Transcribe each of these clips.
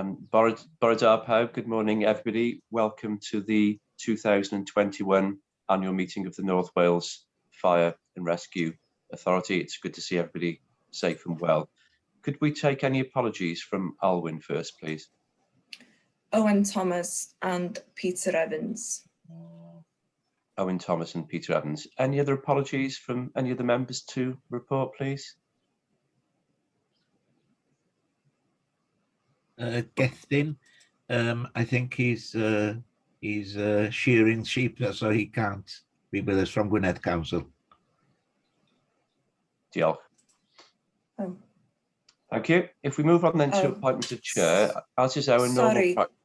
Bore Pawb, good morning everybody. Welcome to the 2021 annual meeting of the North Wales Fire and Rescue Authority. It's good to see everybody safe and well. Could we take any apologies from Alwyn first, please? Owen Thomas and Peter Evans. Owen Thomas and Peter Evans. Any other apologies from any of the members to report, please? Gethin, I think he's shearing sheep, so he can't be with us from Gwynedd Council. Diolch. Oh. Thank you. If we move on then to appointment of chair, as is our normal practice.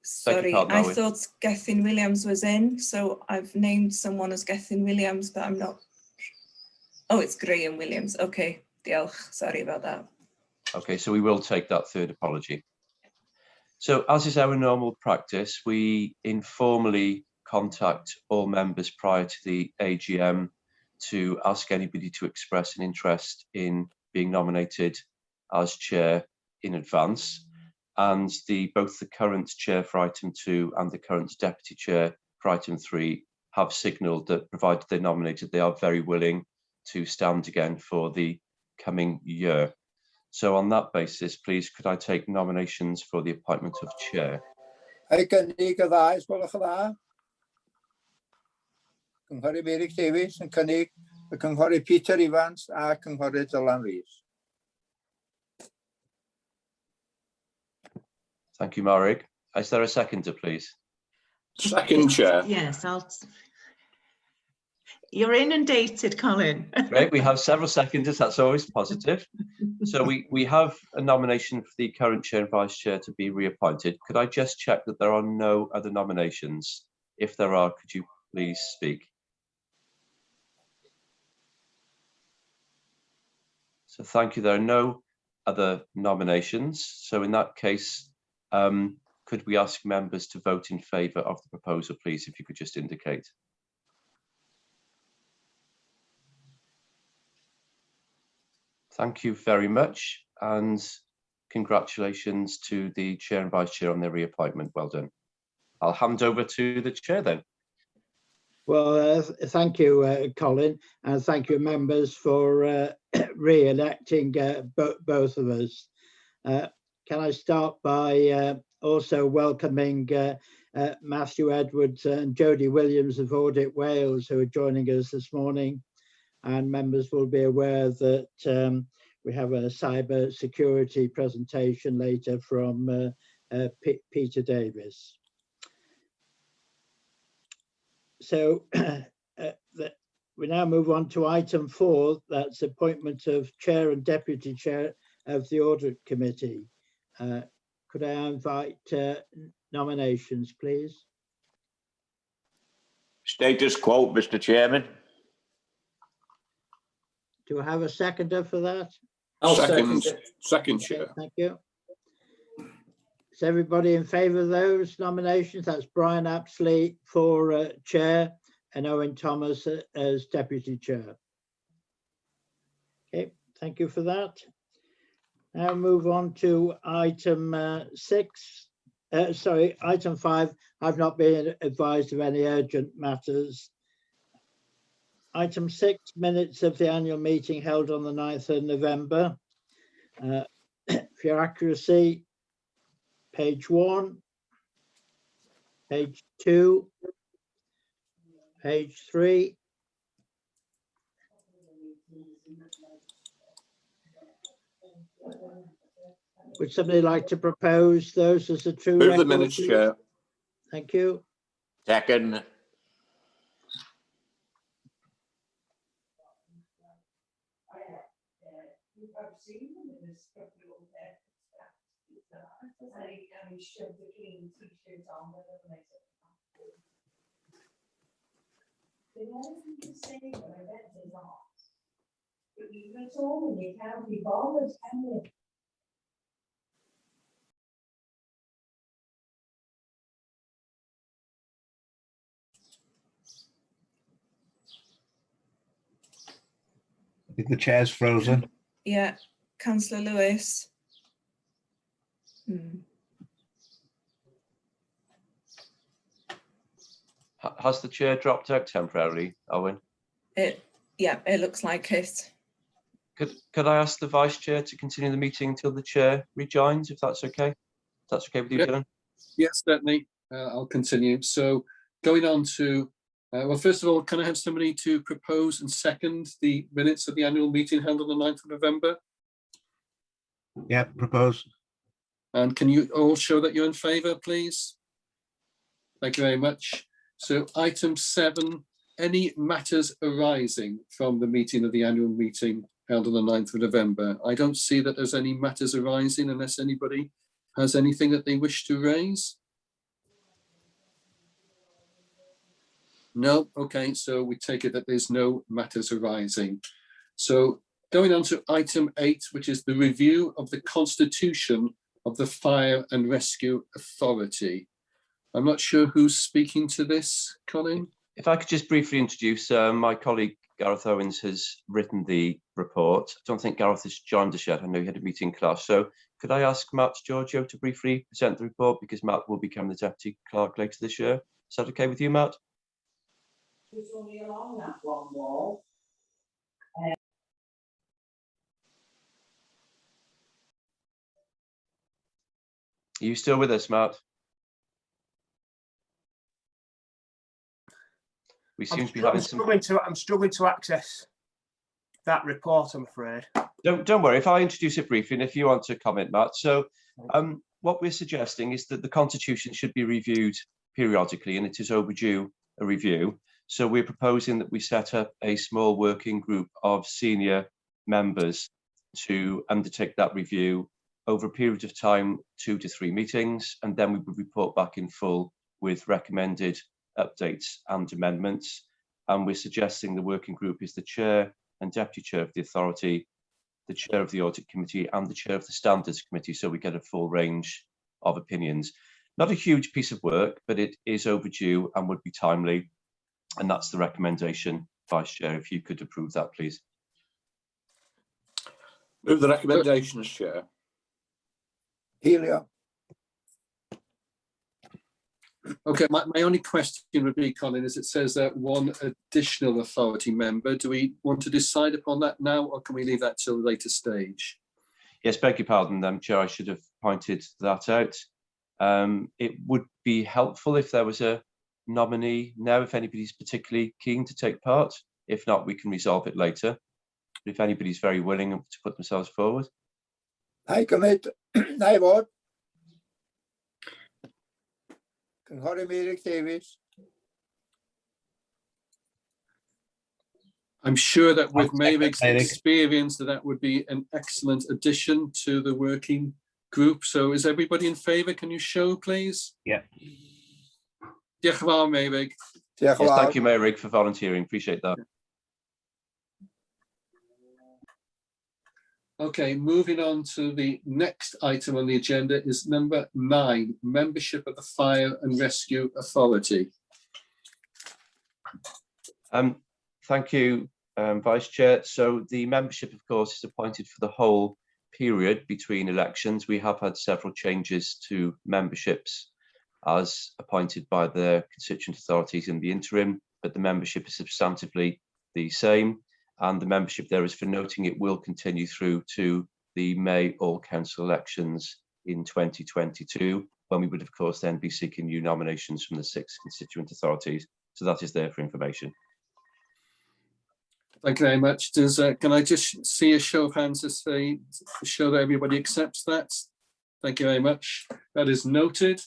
Sorry, I thought Gethin Williams was in, so I've named someone as Gethin Williams, but I'm not. Oh, it's Graham Williams. Okay, diolch. Sorry about that. Okay, so we will take that third apology. So as is our normal practice, we informally contact all members prior to the AGM to ask anybody to express an interest in being nominated as chair in advance. And both the current chair for item 2 and the current deputy chair for item 3 have signalled that provided they're nominated, they are very willing to stand again for the coming year. So on that basis, please, could I take nominations for the appointment of chair? Cynnig y ddau, gwelwch yn dda. Cynghorydd Meirig Davies yn cynnig y cynghorydd Peter Evans a cynghorydd Dylan Rees. Thank you, Marig. Is there a seconder, please? Second, Chair. Yes, you're inundated, Colin. Great, we have several seconders, that's always positive. So we have a nomination for the current chair and vice chair to be reappointed. Could I just check that there are no other nominations? If there are, could you please speak? So thank you, there are no other nominations. So in that case, could we ask members to vote in favour of the proposal, please, if you could just indicate. Thank you very much, and congratulations to the chair and vice chair on their reappointment. Well done. I'll hand over to the chair then. Well, thank you, Colin, and thank you, members, for re-electing both of us. Can I start by also welcoming Matthew Edwards and Jodie Williams of Audit Wales, who are joining us this morning. And members will be aware that we have a cyber security presentation later from Peter Davis. So we now move on to item 4, that's appointment of chair and deputy chair of the audit committee. Could I invite nominations, please? Status quo, Mr. Chairman. Do I have a seconder for that? Second, Chair. Thank you. Is everybody in favour of those nominations? That's Brian Apsley for chair and Owen Thomas as deputy chair. Okay, thank you for that. Now move on to item item 5. I've not been advised of any urgent matters. Item 6, minutes of the annual meeting held on the 9th of November. For your accuracy, page 1, page 2, page 3. Would somebody like to propose those as a true Move record, the minutes, please? Chair. Thank you. Second. I think the chair's frozen. Yeah, Councillor Lewis. Has the chair dropped out temporarily, Owen? Yeah, it looks like it. Could I ask the vice chair to continue the meeting until the chair rejoins, if that's okay? If that's okay with you, Yep. Dylan? Yes, certainly. I'll continue. So going on to, well, first of all, can I have somebody to propose and second the minutes of the annual meeting held on the 9th of November? Yeah, propose. And can you all show that you're in favour, please? Thank you very much. So item 7, any matters arising from the meeting of the annual meeting held on the 9th of November. I don't see that there's any matters arising unless anybody has anything that they wish to raise. No, okay, so we take it that there's no matters arising. So going on to item 8, which is the review of the constitution of the Fire and Rescue Authority. I'm not sure who's speaking to this, Colin. If I could just briefly introduce, my colleague Gareth Owens has written the report. I don't think Gareth has joined us yet. I know he had a meeting class. So could I ask Matt Giorgio to briefly present the report, because Matt will become the deputy clerk later this year. Is that okay with you, Matt? Are you still with us, Matt? We seem to be having some. I'm struggling to access that report, I'm afraid. Don't worry. If I introduce it briefly, and if you want to comment, Matt. So, what we're suggesting is that the Constitution should be reviewed periodically, and it is overdue a review. So we're proposing that we set up a small working group of senior members to undertake that review over a period of time, 2 to 3 meetings, and then we would report back in full with recommended updates and amendments. And we're suggesting the working group is the chair and deputy chair of the authority, the chair of the audit committee, and the chair of the standards committee, so we get a full range of opinions. Not a huge piece of work, but it is overdue and would be timely. And that's the recommendation, Vice Chair, if you could approve that, please. Move the recommendations, Chair. Helio. Okay, my only question would be, Colin, is it says that 1 additional authority member. Do we want to decide upon that now, or can we leave that till a later stage? Yes, beg your pardon, Chair, I should have pointed that out. It would be helpful if there was a nominee now, if anybody's particularly keen to take part. If not, we can resolve it later. But if anybody's very willing to put themselves forward. I commit. I vote. Cynghorydd Davies. I'm sure that with Mehef's Mehefin. experience, that would be an excellent addition to the working group. So is everybody in favour? Can you show, please? Yeah. Diolch yn fawr, Mehef. Yes, thank you, Mayor Rig, for volunteering. Appreciate that. Okay, moving on to the next item on the agenda is number 9, membership of the Fire and Rescue Authority. Thank you, Vice Chair. So the membership, of course, is appointed for the whole period between elections. We have had several changes to memberships as appointed by the constituent authorities in the interim, but the membership is substantively the same. And the membership there is for noting it will continue through to the May all council elections in 2022, when we would, of course, then be seeking new nominations from the 6 constituent authorities. So that is there for information. Thank you very much. Can I just see a show of hands to show that everybody accepts that? Thank you very much. That is noted.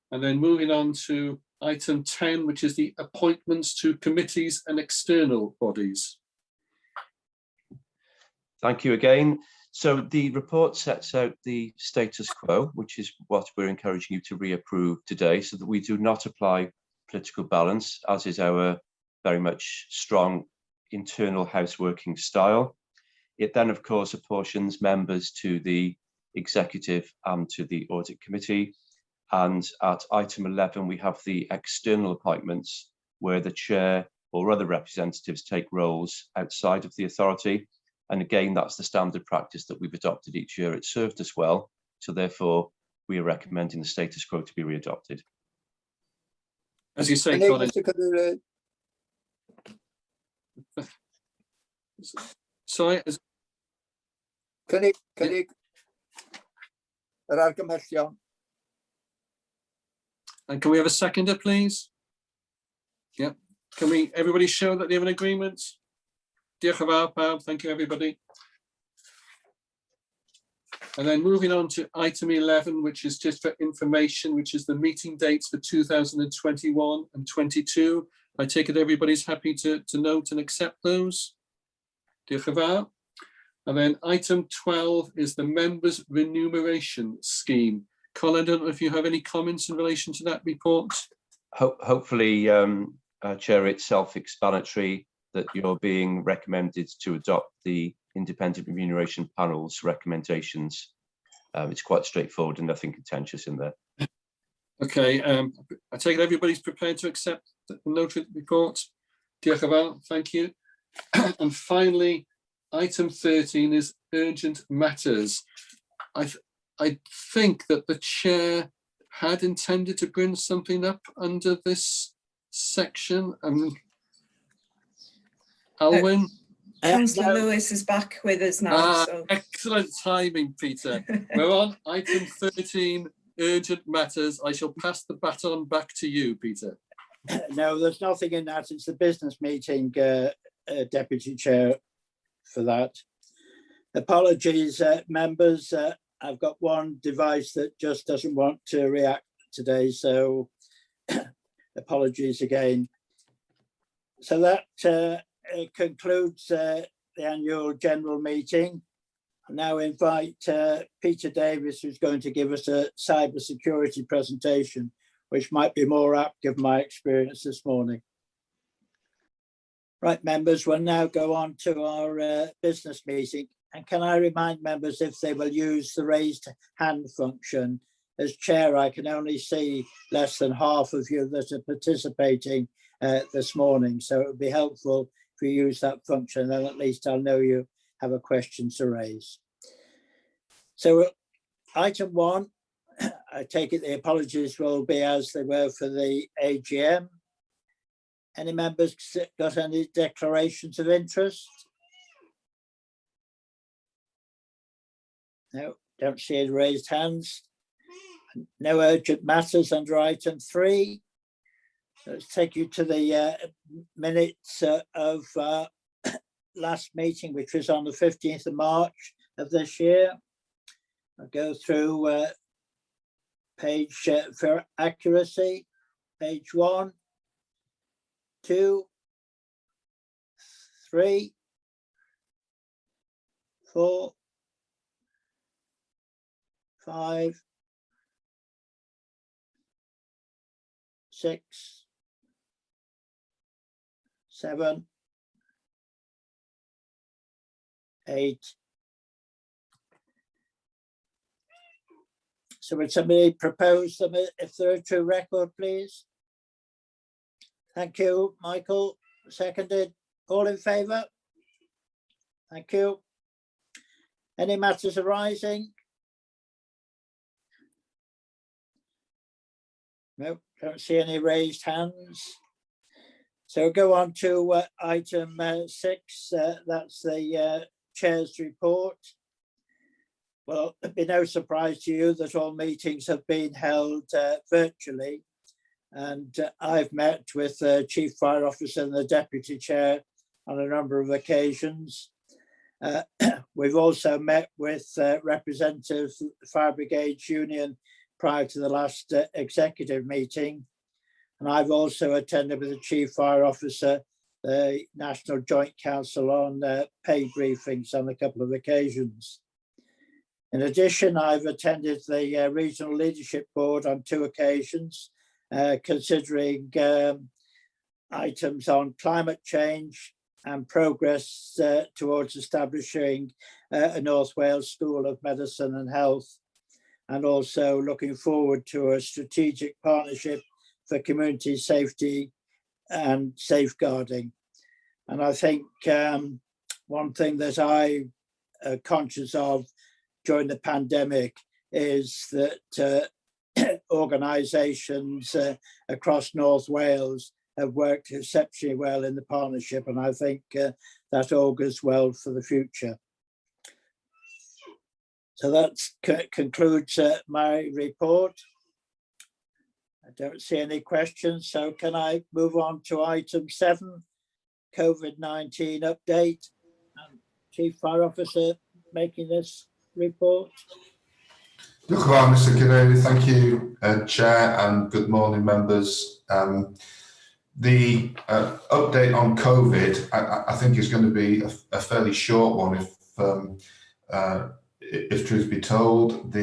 And then moving on to item 10, which is the appointments to committees and external bodies. Thank you again. So the report sets out the status quo, which is what we're encouraging you to reapprove today, so that we do not apply political balance, as is our very much strong internal house working style. It then, of course, apportions members to the executive and to the audit committee. And at item 11, we have the external appointments, where the chair or other representatives take roles outside of the authority. And again, that's the standard practice that we've adopted each year. It served us well. So therefore, we are recommending the status quo to be readopted. As you say, Cynnig, Colin. Mr Cadeirydd. Sorry, Cynnig yr argymhellion. and can we have a seconder, please? Yeah. Can we, everybody show that they have an agreement? Diolch yn fawr pawb. Thank you, everybody. And then moving on to item 11, which is just for information, which is the meeting dates for 2021 and 22. I take it everybody's happy to note and accept those. Diolch yn fawr. And then item 12 is the members' remuneration scheme. Colin, I don't know if you have any comments in relation to that report. Hopefully, Chair, it's self-explanatory that you're being recommended to adopt the Independent Remuneration Panel's recommendations. It's quite straightforward and nothing contentious in there. Okay, I take it everybody's prepared to accept the notary report. Diolch yn fawr, thank you. And finally, item 13 is urgent matters. I think that the chair had intended to bring something up under this section. Alwyn? Councillor Lewis is back with us now. So. Excellent timing, Peter. We're on item 13, urgent matters. I shall pass the baton back to you, Peter. No, there's nothing in that. It's the business meeting, Deputy Chair, for that. Apologies, members. I've got one device that just doesn't want to react today, so apologies again. So that concludes the annual general meeting. I now invite Peter Davis, who's going to give us a cyber security presentation, which might be more apt given my experience this morning. Right, members, we'll now go on to our business meeting. And can I remind members if they will use the raised hand function? As chair, I can only see less than half of you that are participating this morning. So it would be helpful if you use that function, then at least I'll know you have a question to raise. So item 1, I take it the apologies will be as they were for the AGM. Any members got any declarations of interest? No, don't see any raised hands. No urgent matters under item 3. Let's take you to the minutes of last meeting, which was on the 15th of March of this year. I'll go through page for accuracy, page 1, 2, 3, 4, 5, 6, 7, 8. So would somebody propose them if they're a true record, please? Thank you, Michael. Seconded. All in favour? Thank you. Any matters arising? No, don't see any raised hands. So we'll go on to item 6. That's the chair's report. Well, it'll be no surprise to you that all meetings have been held virtually. And I've met with the Chief Fire Officer and the Deputy Chair on a number of occasions. We've also met with representatives of the Fire Brigades Union prior to the last executive meeting. And I've also attended with the Chief Fire Officer, the National Joint Council on paid briefings on a couple of occasions. In addition, I've attended the Regional Leadership Board on 2 occasions, considering items on climate change and progress towards establishing a North Wales School of Medicine and Health, and also looking forward to a strategic partnership for community safety and safeguarding. And I think one thing that I'm conscious of during the pandemic is that organisations across North Wales have worked exceptionally well in the partnership, and I think that augurs well for the future. So that concludes my report. I don't see any questions, so can I move on to item 7, COVID-19 update? Chief Fire Officer making this report. Diolch yn fawr, Mr Cadeirydd. Thank you, Chair, and good morning, members. The update on COVID, I think, is going to be a fairly short one, if truth be told.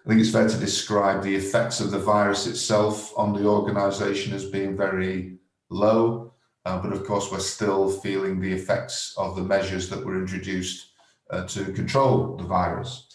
I think it's fair to describe the effects of the virus itself on the organisation as being very low, but of course we're still feeling the effects of the measures that were introduced to control the virus.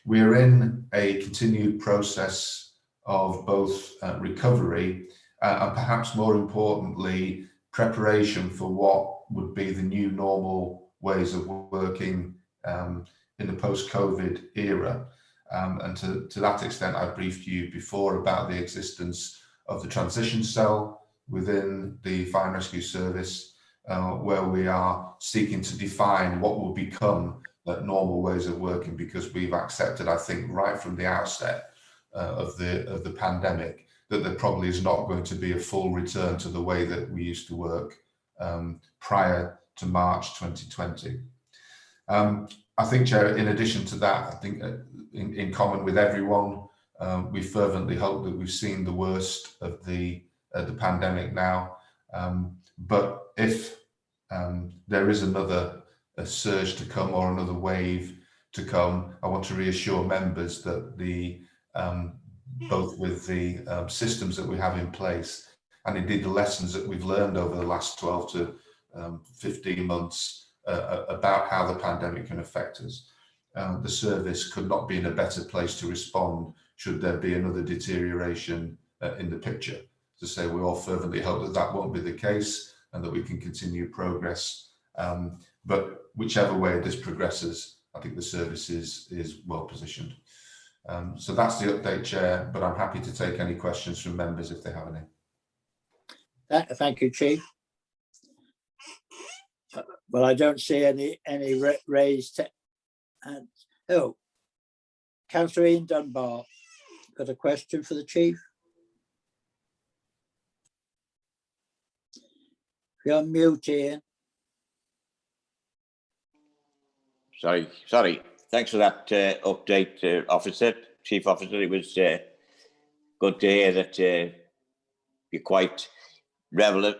We are in a continued process of both recovery and, perhaps more importantly, preparation for what would be the new normal ways of working in the post-COVID era. And to that extent, I briefed you before about the existence of the transition cell within the Fire and Rescue Service, where we are seeking to define what will become normal ways of working, because we've accepted, I think, right from the outset of the pandemic, that there probably is not going to be a full return to the way that we used to work prior to March 2020. I think, Chair, in addition to that, I think in common with everyone, we fervently hope that we've seen the worst of the pandemic now. But if there is another surge to come or another wave to come, I want to reassure members that both with the systems that we have in place, and indeed the lessons that we've learned over the last 12 to 15 months about how the pandemic can affect us, the service could not be in a better place to respond should there be another deterioration in the picture. To say, we all fervently hope that that won't be the case and that we can continue progress. But whichever way this progresses, I think the service is well positioned. So that's the update, Chair, but I'm happy to take any questions from members if they have any. Thank you, Chief. Well, I don't see any raised hands. Oh, Councillor Ian Dunbar, got a question for the Chief? You're on mute, Ian. Sorry. Thanks for that update, Officer, Chief Officer. It was good to hear that you're quite prevalent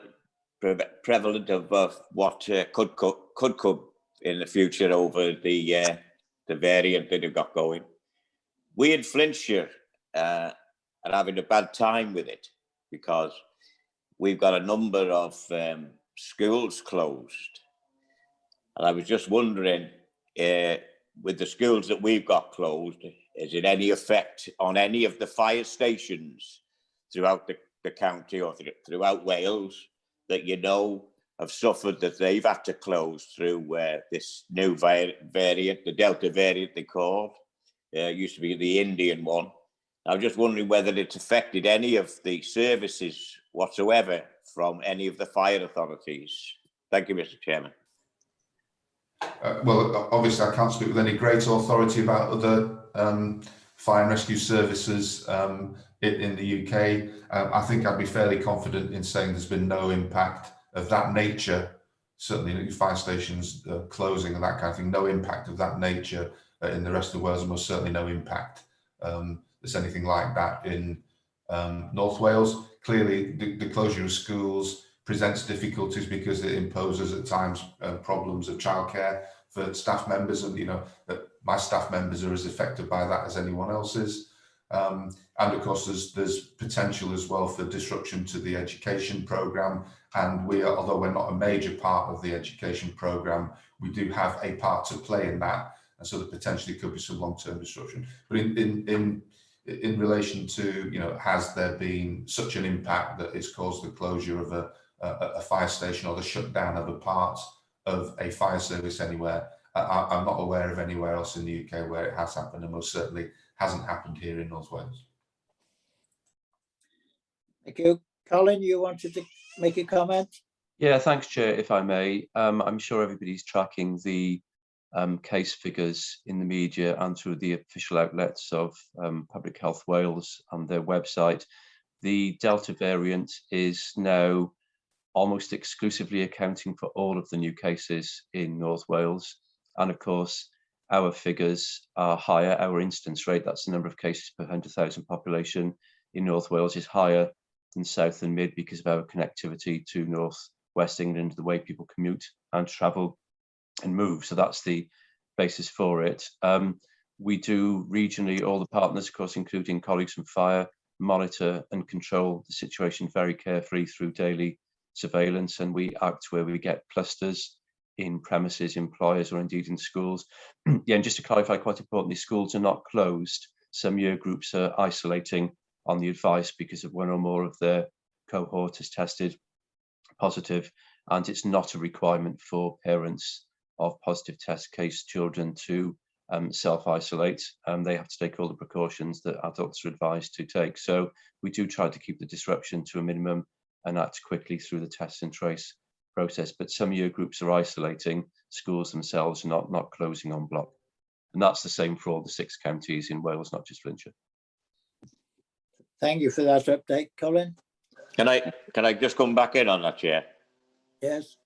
of what could come in the future over the variant that you've got going. We in Flintshire are having a bad time with it because we've got a number of schools closed. And I was just wondering, with the schools that we've got closed, is it any effect on any of the fire stations throughout the county or throughout Wales that you know have suffered, that they've had to close through this new variant, the Delta variant they called? It used to be the Indian one. I was just wondering whether it's affected any of the services whatsoever from any of the fire authorities. Thank you, Mr. Chairman. Well, obviously, I can't speak with any great authority about other fire and rescue services in the UK. I think I'd be fairly confident in saying there's been no impact of that nature, certainly fire stations closing and that kind of thing, no impact of that nature in the rest of Wales, and most certainly no impact there's anything like that in North Wales. Clearly, the closure of schools presents difficulties because it imposes at times problems of childcare for staff members, and my staff members are as affected by that as anyone else is. And of course, there's potential as well for disruption to the education programme. And although we're not a major part of the education programme, we do have a part to play in that, and so there potentially could be some long-term disruption. But in relation to, has there been such an impact that it's caused the closure of a fire station or the shutdown of a part of a fire service anywhere? I'm not aware of anywhere else in the UK where it has happened, and most certainly hasn't happened here in North Wales. Thank you. Colin, you wanted to make a comment? Yeah, thanks, Chair, if I may. I'm sure everybody's tracking the case figures in the media and through the official outlets of Public Health Wales and their website. The Delta variant is now almost exclusively accounting for all of the new cases in North Wales. And of course, our figures are higher. Our incidence rate, that's the number of cases per 100,000 population in North Wales, is higher than South and Mid because of our connectivity to North West England, the way people commute and travel and move. So that's the basis for it. We do regionally, all the partners, of course, including colleagues from fire, monitor and control the situation very carefully through daily surveillance, and we act where we get clusters in premises, employers, or indeed in schools. Yeah, and just to clarify, quite importantly, schools are not closed. Some year groups are isolating on the advice because of one or more of their cohort has tested positive, and it's not a requirement for parents of positive test case children to self-isolate. They have to take all the precautions that adults are advised to take. So we do try to keep the disruption to a minimum and act quickly through the test and trace process. But some year groups are isolating, schools themselves are not closing on block. And that's the same for all the 6 counties in Wales, not just Flintshire. Thank you for that update, Colin. Can I just come back in on that, Chair? Yes.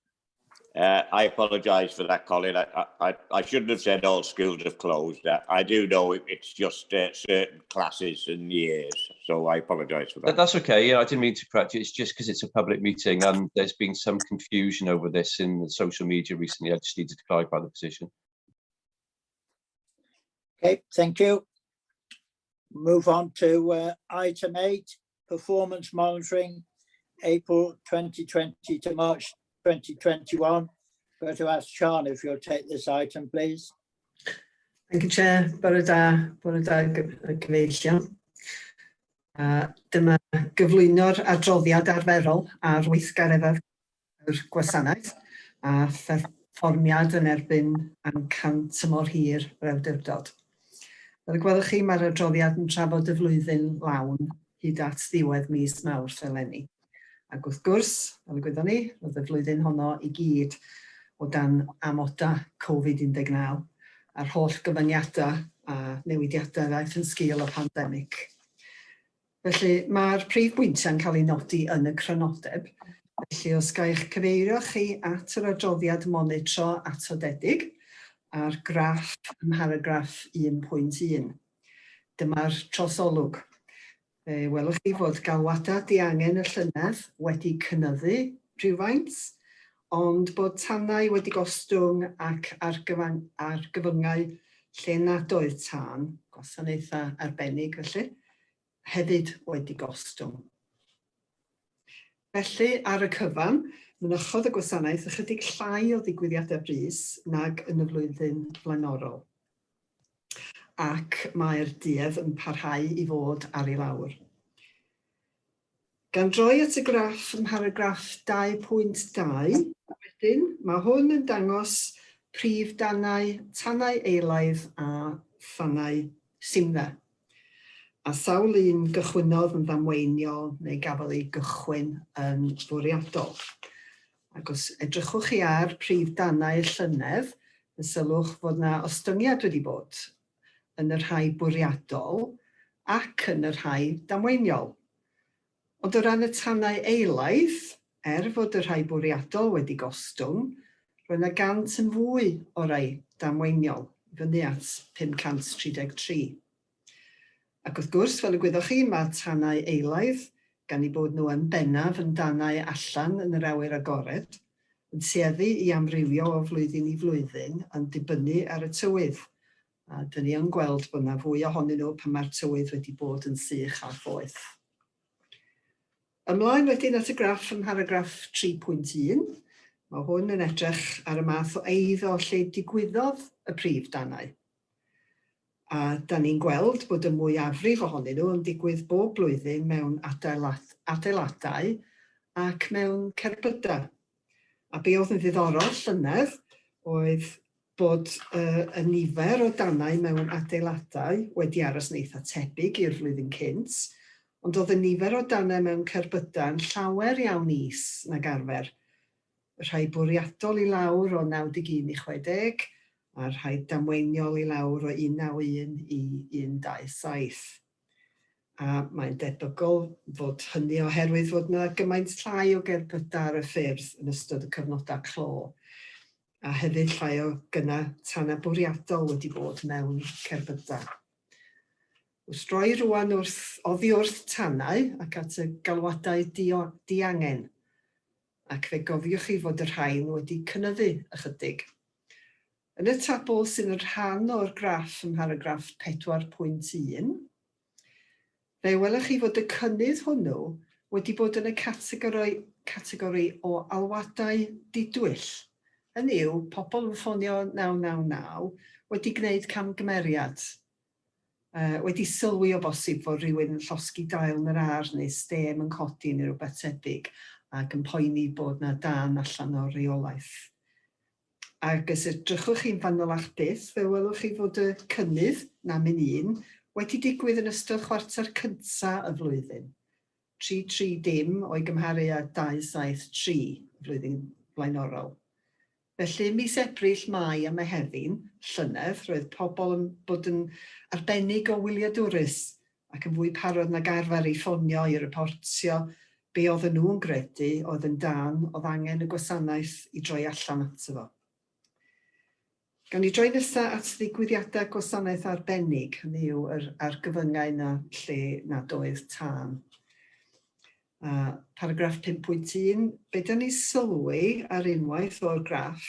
I apologise for that, Colin. I shouldn't have said all schools have closed. I do know it's just certain classes and years, so I apologise for that. That's okay. Yeah, I didn't mean to correct you. It's just because it's a public meeting and there's been some confusion over this in the social media recently. I just needed to clarify the position. Okay, thank you. Move on to item 8, performance monitoring, April 2020 to March 2021. Go to ask Sian if you'll take this item, please. Thank you, Chair. Bore da gyfeillion. Dyma gyflwyno'r adroddiad arferol ar weithgareddau yr gwasanaeth a pherfformiad yn erbyn amcan tymor hir yr awdurdod. Fel y gwelwch chi, mae'r adroddiad yn trafod y flwyddyn lawn hyd at ddiwedd mis Mawrth eleni. Ac wrth gwrs, fel y gwyddo'n ni, roedd y flwyddyn honno i gyd o dan amodau Covid-19 a'r holl gyfyngiadau a newidiadau ddaeth yn sgil o pandemig. Felly mae'r prif bwyntiau'n cael ei nodi yn y crynodeb. Felly os gael eich cyfeirio chi at yr adroddiad monitro atodedig a'r graff ym mharagraff 1.1. Dyma'r trosolwg. Welwch chi fod galwadau diangen y llynedd wedi cynyddu rhywfaint, ond bod tannau wedi gostwng ac argyfyngau lle nad oedd tân, gwasanaethau arbennig felly, hefyd wedi gostwng. Felly ar y cyfan, mynychodd y gwasanaeth ychydig llai o ddigwyddiadau brys nag yn y flwyddyn blaenorol. Ac mae'r duedd yn parhau i fod ar ei lawr. Gan droi at y graff ym mharagraff 2.2, wedyn, mae hwn yn dangos prif tannau eilaidd a thannau simnau. A sawl un gychwynodd yn ddamweiniol neu gafodd ei gychwyn yn fwriadol. Ac os edrychwch chi ar prif tannau y llynedd, sylwch fod yna ostyngiad wedi bod yn y rhai bwriadol ac yn y rhai damweiniol. Ond o ran y tannau eilaidd, fod y rhai bwriadol wedi gostwng, roedd yna 100 yn fwy o rai damweiniol, fyny at 533. Ac wrth gwrs, fel y gwyddoch chi, mae tannau eilaidd, gan ei bod nhw yn bennaf yn dannau allan yn yr awyr agored, yn tueddu i amrywio o flwyddyn i flwyddyn yn dibynnu ar y tywydd. A dyn ni yn gweld bod yna fwy ohonyn nhw pan mae'r tywydd wedi bod yn sych a phoeth. Ymlaen wedyn at y graff ym mharagraff 3.1, mae hwn yn edrych ar y math o eiddo lle digwyddodd y prif dannau. A da ni'n gweld bod y mwyafrif ohonyn nhw yn digwydd bob blwyddyn mewn adeiladau ac mewn cerbydau. A be oedd yn ddiddorol llynedd oedd bod y nifer o danau mewn adeiladau wedi aros yn eitha tebyg i'r flwyddyn cynt, ond oedd y nifer o danau mewn cerbydau'n llawer iawn is nag arfer. Y rhai bwriadol i lawr o 91 i 60, a'r rhai damweiniol i lawr o 191 i 127. A mae'n debygol fod hynny oherwydd fod yna gymaint llai o gerbydau ar y ffyrdd yn ystod y cyfnodau clo, a hefyd llai o gynna tanau bwriadol wedi bod mewn cerbydau. Wrth droi rwan oddi wrth tanau ac at y galwadau diangen, ac fe gofiwch chi fod y rhain wedi cynyddu ychydig. Yn y tabl sy'n yr rhan o'r graff ym mharagraff 4.1, fe welwch chi fod y cynnydd hwnnw wedi bod yn y categori o alwadau didwyll. Hynny yw, pobl yn ffonio 999 wedi gwneud camgymeriad. Wedi sylwi o bosib fod rhywun yn llosgi dail yn yr ar neu stem yn codi neu rhywbeth tebyg ac yn poeni bod yna dan allan o'r reolaeth. Ac os edrychwch chi'n fanylach byth, fe welwch chi fod y cynnydd, nam yn un, wedi digwydd yn ystod chwarter cyntaf y flwyddyn. 330 o'i gymharu â 273 flwyddyn blaenorol. Felly, mis Ebrill, Mai a Mehefin, Llynedd, roedd pobl yn bod yn arbennig o wyliadwrus ac yn fwy parod nag arfer i ffonio i reportio be oedden nhw'n gredu oedd yn dan oedd angen y gwasanaeth i droi allan ato fo. Gawn ni droi nesaf at ddigwyddiadau gwasanaeth arbennig, hynny yw yr argyfyngau na lle nad oedd tân. Paragraff 5.1, be da ni sylwi ar unwaith o'r graff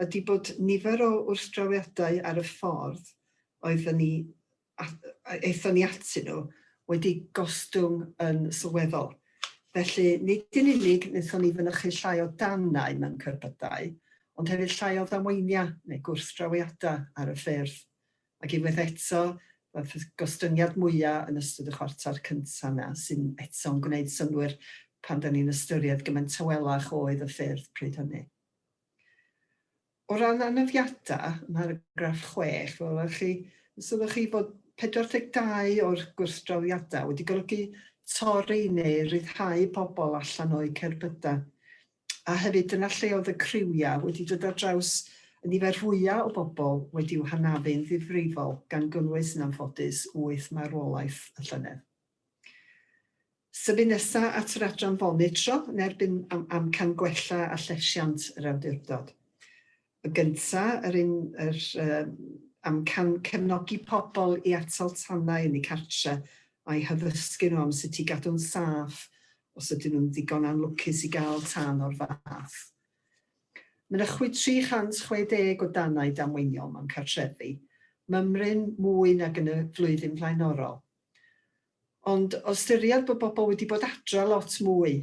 ydy bod nifer o wrthdrawiadau ar y ffordd eithon ni atyn nhw wedi gostwng yn sylweddol. Felly, nid yn unig wnaethon ni fynychu llai o danau mewn cerbydau, ond hefyd llai o ddamweiniau neu gwrthdrawiadau ar y ffyrdd. Ac unwaith eto, roedd gostyngiad mwyaf yn ystod y chwarter cyntaf yna, sy'n eto'n gwneud synwyr pan da ni'n ystyried gymaint tawelach oedd y ffyrdd pryd hynny. O ran anafiadau, ym mharagraff 6, sylwch chi fod 42 o'r gwrthdrawiadau wedi golygu torri neu ryddhau pobl allan o'i cerbydau. A hefyd yna lle oedd y criwiau wedi dod ar draws y nifer fwyaf o bobl wedi'w hanafu'n ddifrifol gan gynnwys yn anffodus 8 marwolaeth y llynedd. Symud nesaf at yr adran fonitro yn erbyn amcan gwella a llesiant yr awdurdod. Y gyntaf, amcan cefnogi pobl i atal tannau yn eu cartre a'i hyddysgu nhw am sut i gadw'n saff os ydyn nhw'n ddigon anlwcus i gael tân o'r fath. Mynychwyd 360 o danau damweiniol mewn cartrefi, mymryn mwy nag yn y flwyddyn flaenorol. Ond o ystyried bod bobl wedi bod adra lot mwy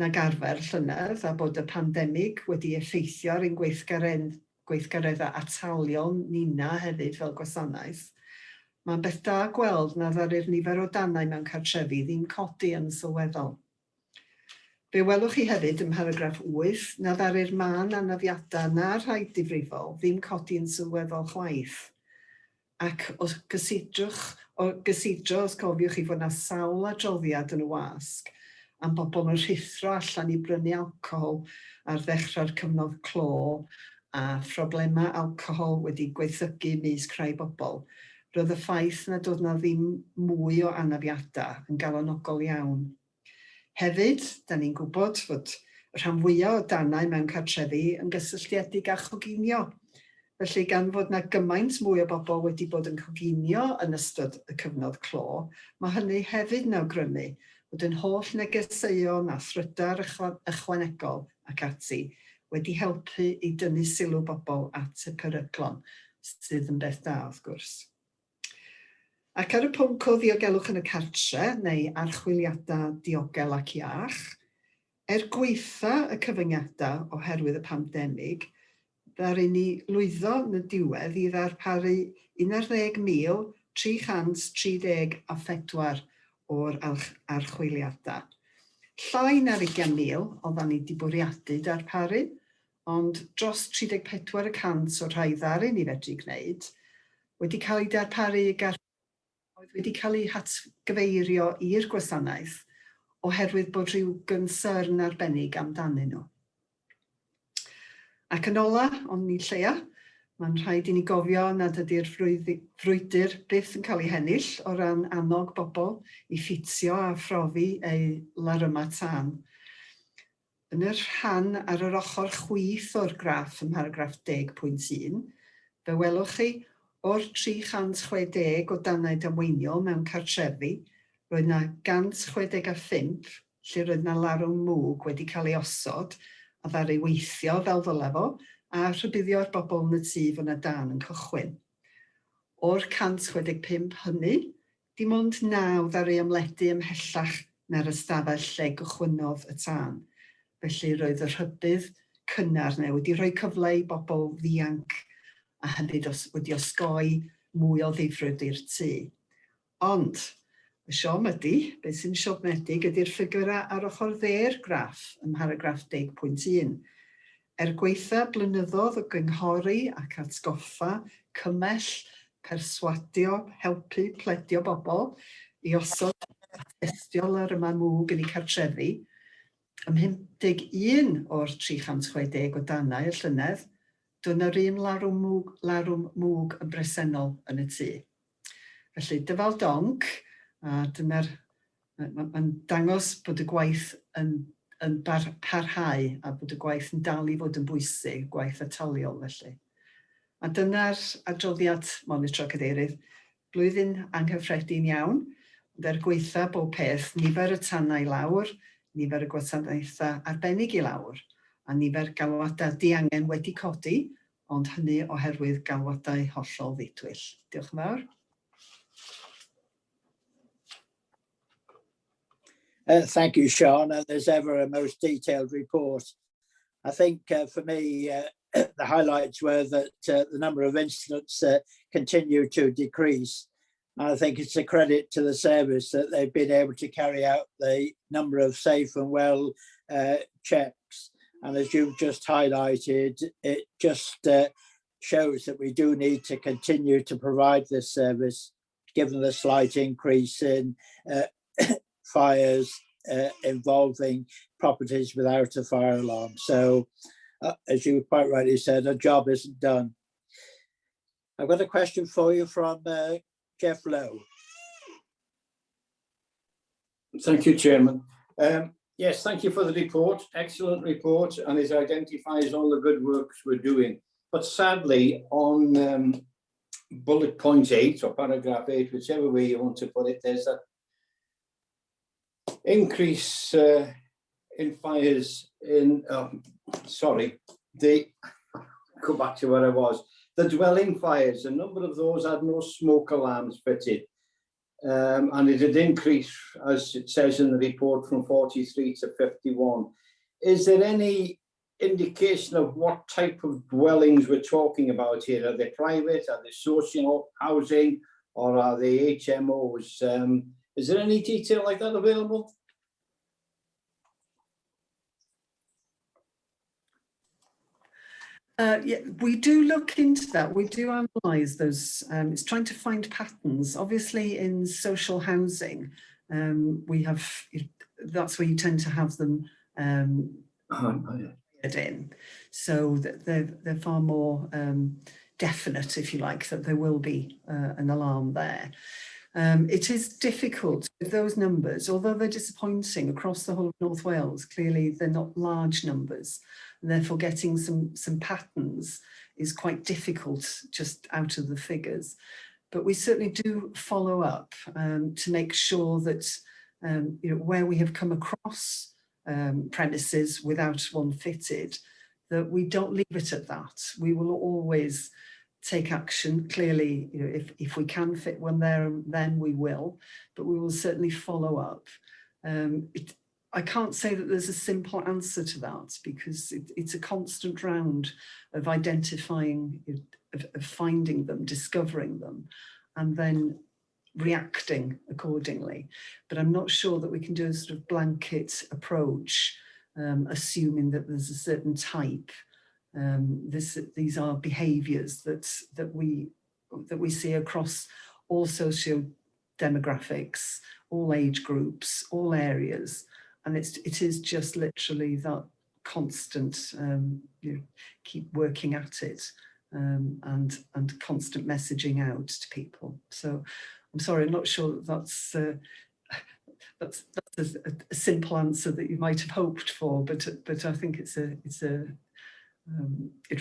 nag arfer llynedd a bod y pandemig wedi effeithio ar ein gweithgareddau ataliol nina hefyd fel gwasanaeth, mae'n beth da gweld na ddaru'r nifer o danau mewn cartrefi ddim codi yn sylweddol. Fe welwch chi hefyd ym mharagraff 8 na ddaru'r man anafiadau na'r rhai difrifol ddim codi yn sylweddol chwaith. Ac os gysidro, os cofiwch chi fod yna sawl adroddiad yn y wasg am bobl yn rhithro allan i brynu alcohol ar ddechrau'r cyfnod clo a phroblema alcohol wedi gweithygu misg rhai bobl, roedd y ffaith na doedd na ddim mwy o anafiadau yn galonogol iawn. Hefyd, da ni'n gwybod fod y rhan fwyaf o danau mewn cartrefi yn gysylltiedig â choginio. Felly, gan fod yna gymaint mwy o bobl wedi bod yn coginio yn ystod y cyfnod clo, mae hynny hefyd yn awgrymu bod yn holl negeseuon a thrydar ychwanegol ac ati wedi helpu i dynnu sylw bobl at y peryglon, sydd yn beth da wrth gwrs. Ac ar y pwnc o ddiogelwch yn y cartre, neu archwiliadau diogel ac iach, gweitha y cyfyngiadau oherwydd y pandemig, ddaru ni lwyddo yn y diwedd i ddarparu 11,334 o'r archwiliadau. Llai na'r 20,000 oeddan ni wedi bwriadu darparu, ond dros 34% o'r rhai ddaru ni fedru gwneud wedi cael ei darparu oedd wedi cael ei hatgyfeirio i'r gwasanaeth oherwydd bod rhyw gynsyrn arbennig amdanyn nhw. Ac yn ola, ond ni lleia, mae'n rhaid i ni gofio nad ydy'r frwydr byth yn cael ei hennill o ran annog bobl i ffitio a phrofi eu larymau tân. Yn yr rhan ar yr ochr chwith o'r graff ym mharagraff 10.1, fe welwch chi o'r 365 o dannau damweiniol mewn cartrefi, roedd yna 165 lle roedd yna larwm mwg wedi cael ei osod a ddaru weithio fel ddyle fo, a rhybuddio'r bobl yn y tŷ fod yna dan yn cychwyn. O'r 165 hynny, dim ond 9 ddaru ymledu ymhellach na'r ystafell lle gychwynodd y tân. Felly roedd y rhybudd cynnar neu wedi rhoi cyfle i bobl ddianc a hefyd wedi osgoi mwy o ddifryd i'r tŷ. Ond, y siom ydy, beth sy'n siomedig ydy'r ffigurau ar ochr dde'r graff ym mharagraff 10.1. Gweitha blynyddoedd o gynghori ac atgoffa, cymell, perswadio, helpu, pledio bobl i osod a testio larymau mwg yn eu cartrefi, ym 51 o'r 360 o dannau y llynedd, dyna'r un larwm mwg yn bresennol yn y tŷ. Felly, dyfal donc, a mae'n dangos bod y gwaith yn parhau a bod y gwaith yn dal i fod yn bwysig, gwaith ataliol felly. A dyna'r adroddiad monitro cadeirydd. Blwyddyn anghyffredin iawn, ond gweitha bob peth, nifer y tannau lawr, nifer y gwasanaethau arbennig i lawr, a nifer galwadau diangen wedi codi, ond hynny oherwydd galwadau hollol dditwyll. Diolch yn fawr. Thank you, Sean. As ever, a most detailed report. I think for me, the highlights were that the number of incidents continue to decrease. I think it's a credit to the service that they've been able to carry out the number of safe and well checks. And as you've just highlighted, it just shows that we do need to continue to provide this service, given the slight increase in fires involving properties without a fire alarm. So, as you quite rightly said, our job isn't done. I've got a question for you from Jeff Lowe. Thank you, Chairman. Yes, thank you for the report. Excellent report, and it identifies all the good works we're doing. But sadly, on bullet point 8 or paragraph 8, whichever way you want to put it, there's that increase in fires in, go back to where I was. The dwelling fires, a number of those had no smoke alarms fitted. And it had increased, as it says in the report, from 43 to 51. Is there any indication of what type of dwellings we're talking about here? Are they private, are they social housing, or are they HMOs? Is there any detail like that available? Yeah, we do look into that. We do analyse those. It's trying to find patterns. Obviously, in social housing, we have, that's where you tend to have them in. So that they're far more definite, if you like, that there will be an alarm there. It is difficult with those numbers, although they're disappointing across the whole of North Wales. Clearly, they're not large numbers, and therefore getting some patterns is quite difficult just out of the figures. But we certainly do follow up to make sure that where we have come across premises without one fitted, that we don't leave it at that. We will always take action. Clearly, if we can fit one there, then we will, but we will certainly follow up. I can't say that there's a simple answer to that, because it's a constant round of identifying, of finding them, discovering them, and then reacting accordingly. But I'm not sure that we can do a sort of blanket approach, assuming that there's a certain type These are behaviours that we see across all socio-demographics, all age groups, all areas, and it is just literally that constant, keep working at it, and constant messaging out to people. So I'm sorry, I'm not sure that's a simple answer that you might have hoped for, but I think it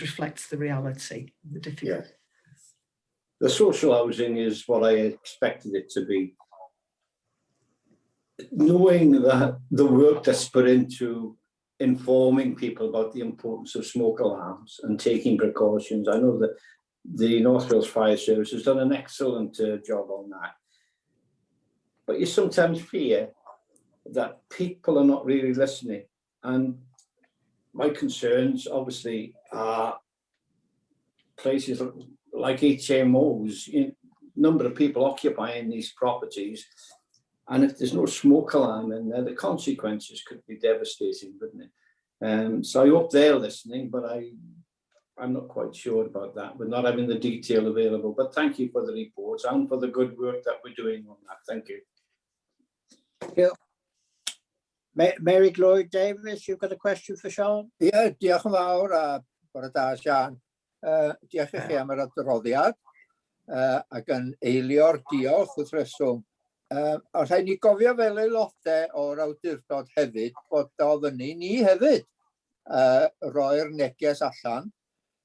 reflects the reality, the difficulty. Yeah. The social housing is what I expected it to be. Knowing that the work that's put into informing people about the importance of smoke alarms and taking precautions, I know that the North Wales Fire Service has done an excellent job on that. But you sometimes fear that people are not really listening. And my concerns, obviously, are places like HMOs, number of people occupying these properties. And if there's no smoke alarm in there, the consequences could be devastating, wouldn't it? So I hope they're listening, but I'm not quite sure about that. We're not having the detail available. But thank you for the reports and for the good work that we're doing on that. Thank you. Thank you. Mary Lloyd Davis, you've got a question for Sean? Ie, diolch yn fawr a bore da, Sian. Diolch i chi am yr adroddiad ac yn eilio'r diolch wrth reswm. Ond rhaid ni gofio fel aelodau o'r awdurdod hefyd bod ofynnu ni hefyd roi'r neges allan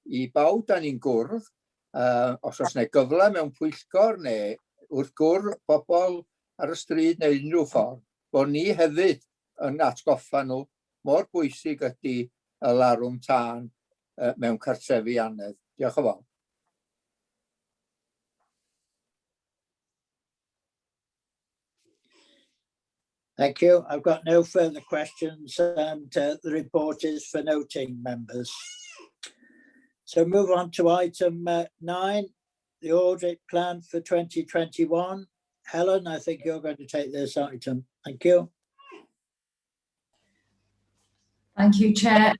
i bawb da ni'n gwrdd, os oes yna gyfle mewn pwyllgor neu wrth gwrdd bobl ar y stryd neu unrhyw ffordd, bod ni hefyd yn atgoffa nhw mor bwysig ydy y larwm tân mewn cartrefi anedd. Diolch yn fawr. Thank you. I've got no further questions, and the report is for noting, members. So move on to item 9, the audit plan for 2021. Helen, I think you're going to take this item. Thank you. Thank you, Chair.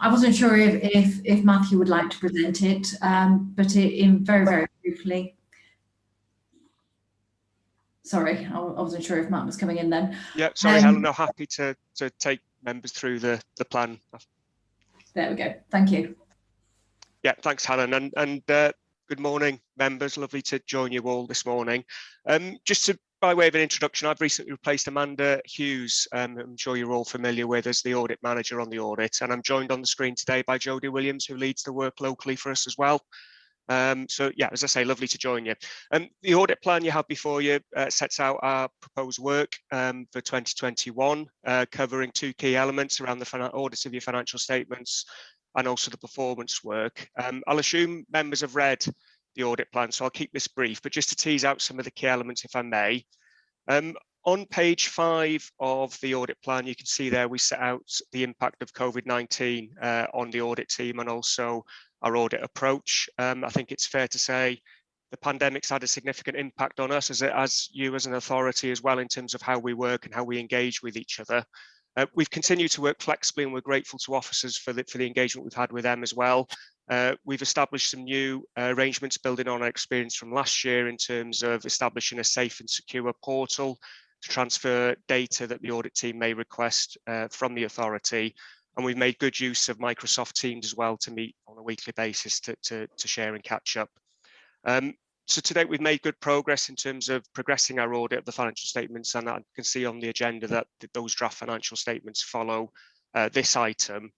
I wasn't sure if Matthew would like to present it, but in very briefly. Sorry, I wasn't sure if Matt was coming in then. Yeah, sorry, Helen, I'm happy to take members through the plan. There we go. Thank you. Yeah, thanks, Helen, and good morning, members. Lovely to join you all this morning. Just by way of an introduction, I've recently replaced Amanda Hughes, I'm sure you're all familiar with as the audit manager on the audit, and I'm joined on the screen today by Jodie Williams, who leads the work locally for us as well. So yeah, as I say, lovely to join you. The audit plan you have before you sets out our proposed work for 2021, covering 2 key elements around the audit of your financial statements and also the performance work. I'll assume members have read the audit plan, so I'll keep this brief, but just to tease out some of the key elements, if I may. On page 5 of the audit plan, you can see there we set out the impact of COVID-19 on the audit team and also our audit approach. I think it's fair to say the pandemic's had a significant impact on us as you as an authority as well in terms of how we work and how we engage with each other. We've continued to work flexibly and we're grateful to officers for the engagement we've had with them as well. We've established some new arrangements building on our experience from last year in terms of establishing a safe and secure portal to transfer data that the audit team may request from the authority. And we've made good use of Microsoft Teams as well to meet on a weekly basis to share and catch up. So to date, we've made good progress in terms of progressing our audit of the financial statements, and I can see on the agenda that those draft financial statements follow this item.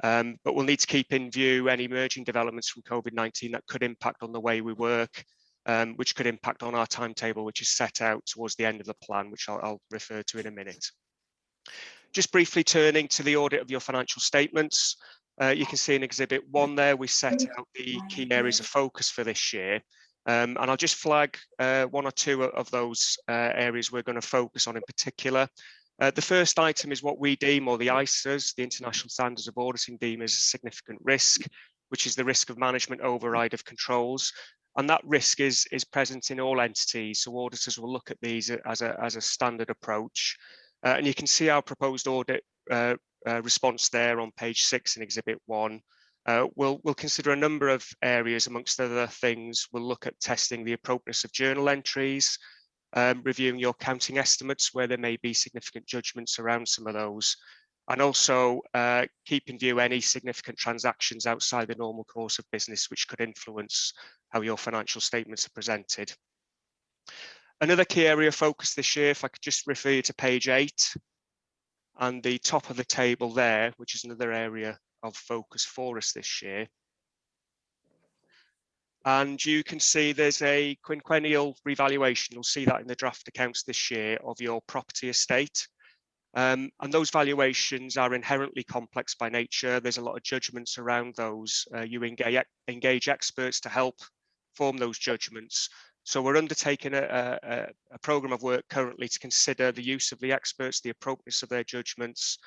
But we'll need to keep in view any emerging developments from COVID-19 that could impact on the way we work, which could impact on our timetable, which is set out towards the end of the plan, which I'll refer to in a minute. Just briefly turning to the audit of your financial statements, you can see in Exhibit 1 there, we set out the key areas of focus for this year. And I'll just flag 1 or 2 of those areas we're going to focus on in particular. The first item is what we deem, or the ISAs, the International Standards of Auditing, deem as a significant risk, which is the risk of management override of controls. And that risk is present in all entities, so auditors will look at these as a standard approach. And you can see our proposed audit response there on page 6 in Exhibit 1. We'll consider a number of areas. Amongst other things, we'll look at testing the appropriateness of journal entries, reviewing your counting estimates where there may be significant judgments around some of those, and also keep in view any significant transactions outside the normal course of business which could influence how your financial statements are presented. Another key area of focus this year, if I could just refer you to page 8 and the top of the table there, which is another area of focus for us this year. And you can see there's a quinquennial revaluation. You'll see that in the draft accounts this year of your property estate. And those valuations are inherently complex by nature. There's a lot of judgments around those. You engage experts to help form those judgments. So we're undertaking a programme of work currently to consider the use of the experts, the appropriateness of their judgments,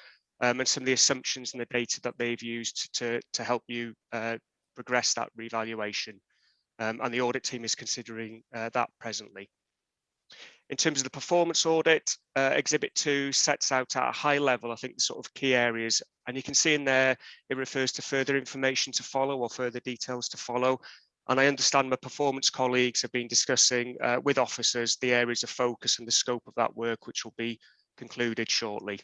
and some of the assumptions and the data that they've used to help you progress that revaluation. And the audit team is considering that presently. In terms of the performance audit, Exhibit 2 sets out at a high level, I think, the sort of key areas. And you can see in there, it refers to further information to follow or further details to follow. And I understand my performance colleagues have been discussing with officers the areas of focus and the scope of that work, which will be concluded shortly.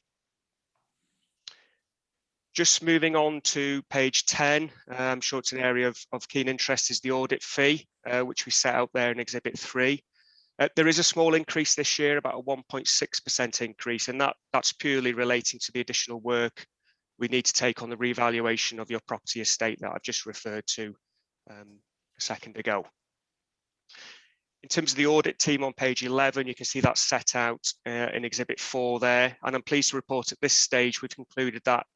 Just moving on to page 10, I'm sure it's an area of keen interest, is the audit fee, which we set out there in Exhibit 3. There is a small increase this year, about a 1.6% increase, and that's purely relating to the additional work we need to take on the revaluation of your property estate that I've just referred to a second ago. In terms of the audit team on page 11, you can see that's set out in Exhibit 4 there, and I'm pleased to report at this stage we've concluded that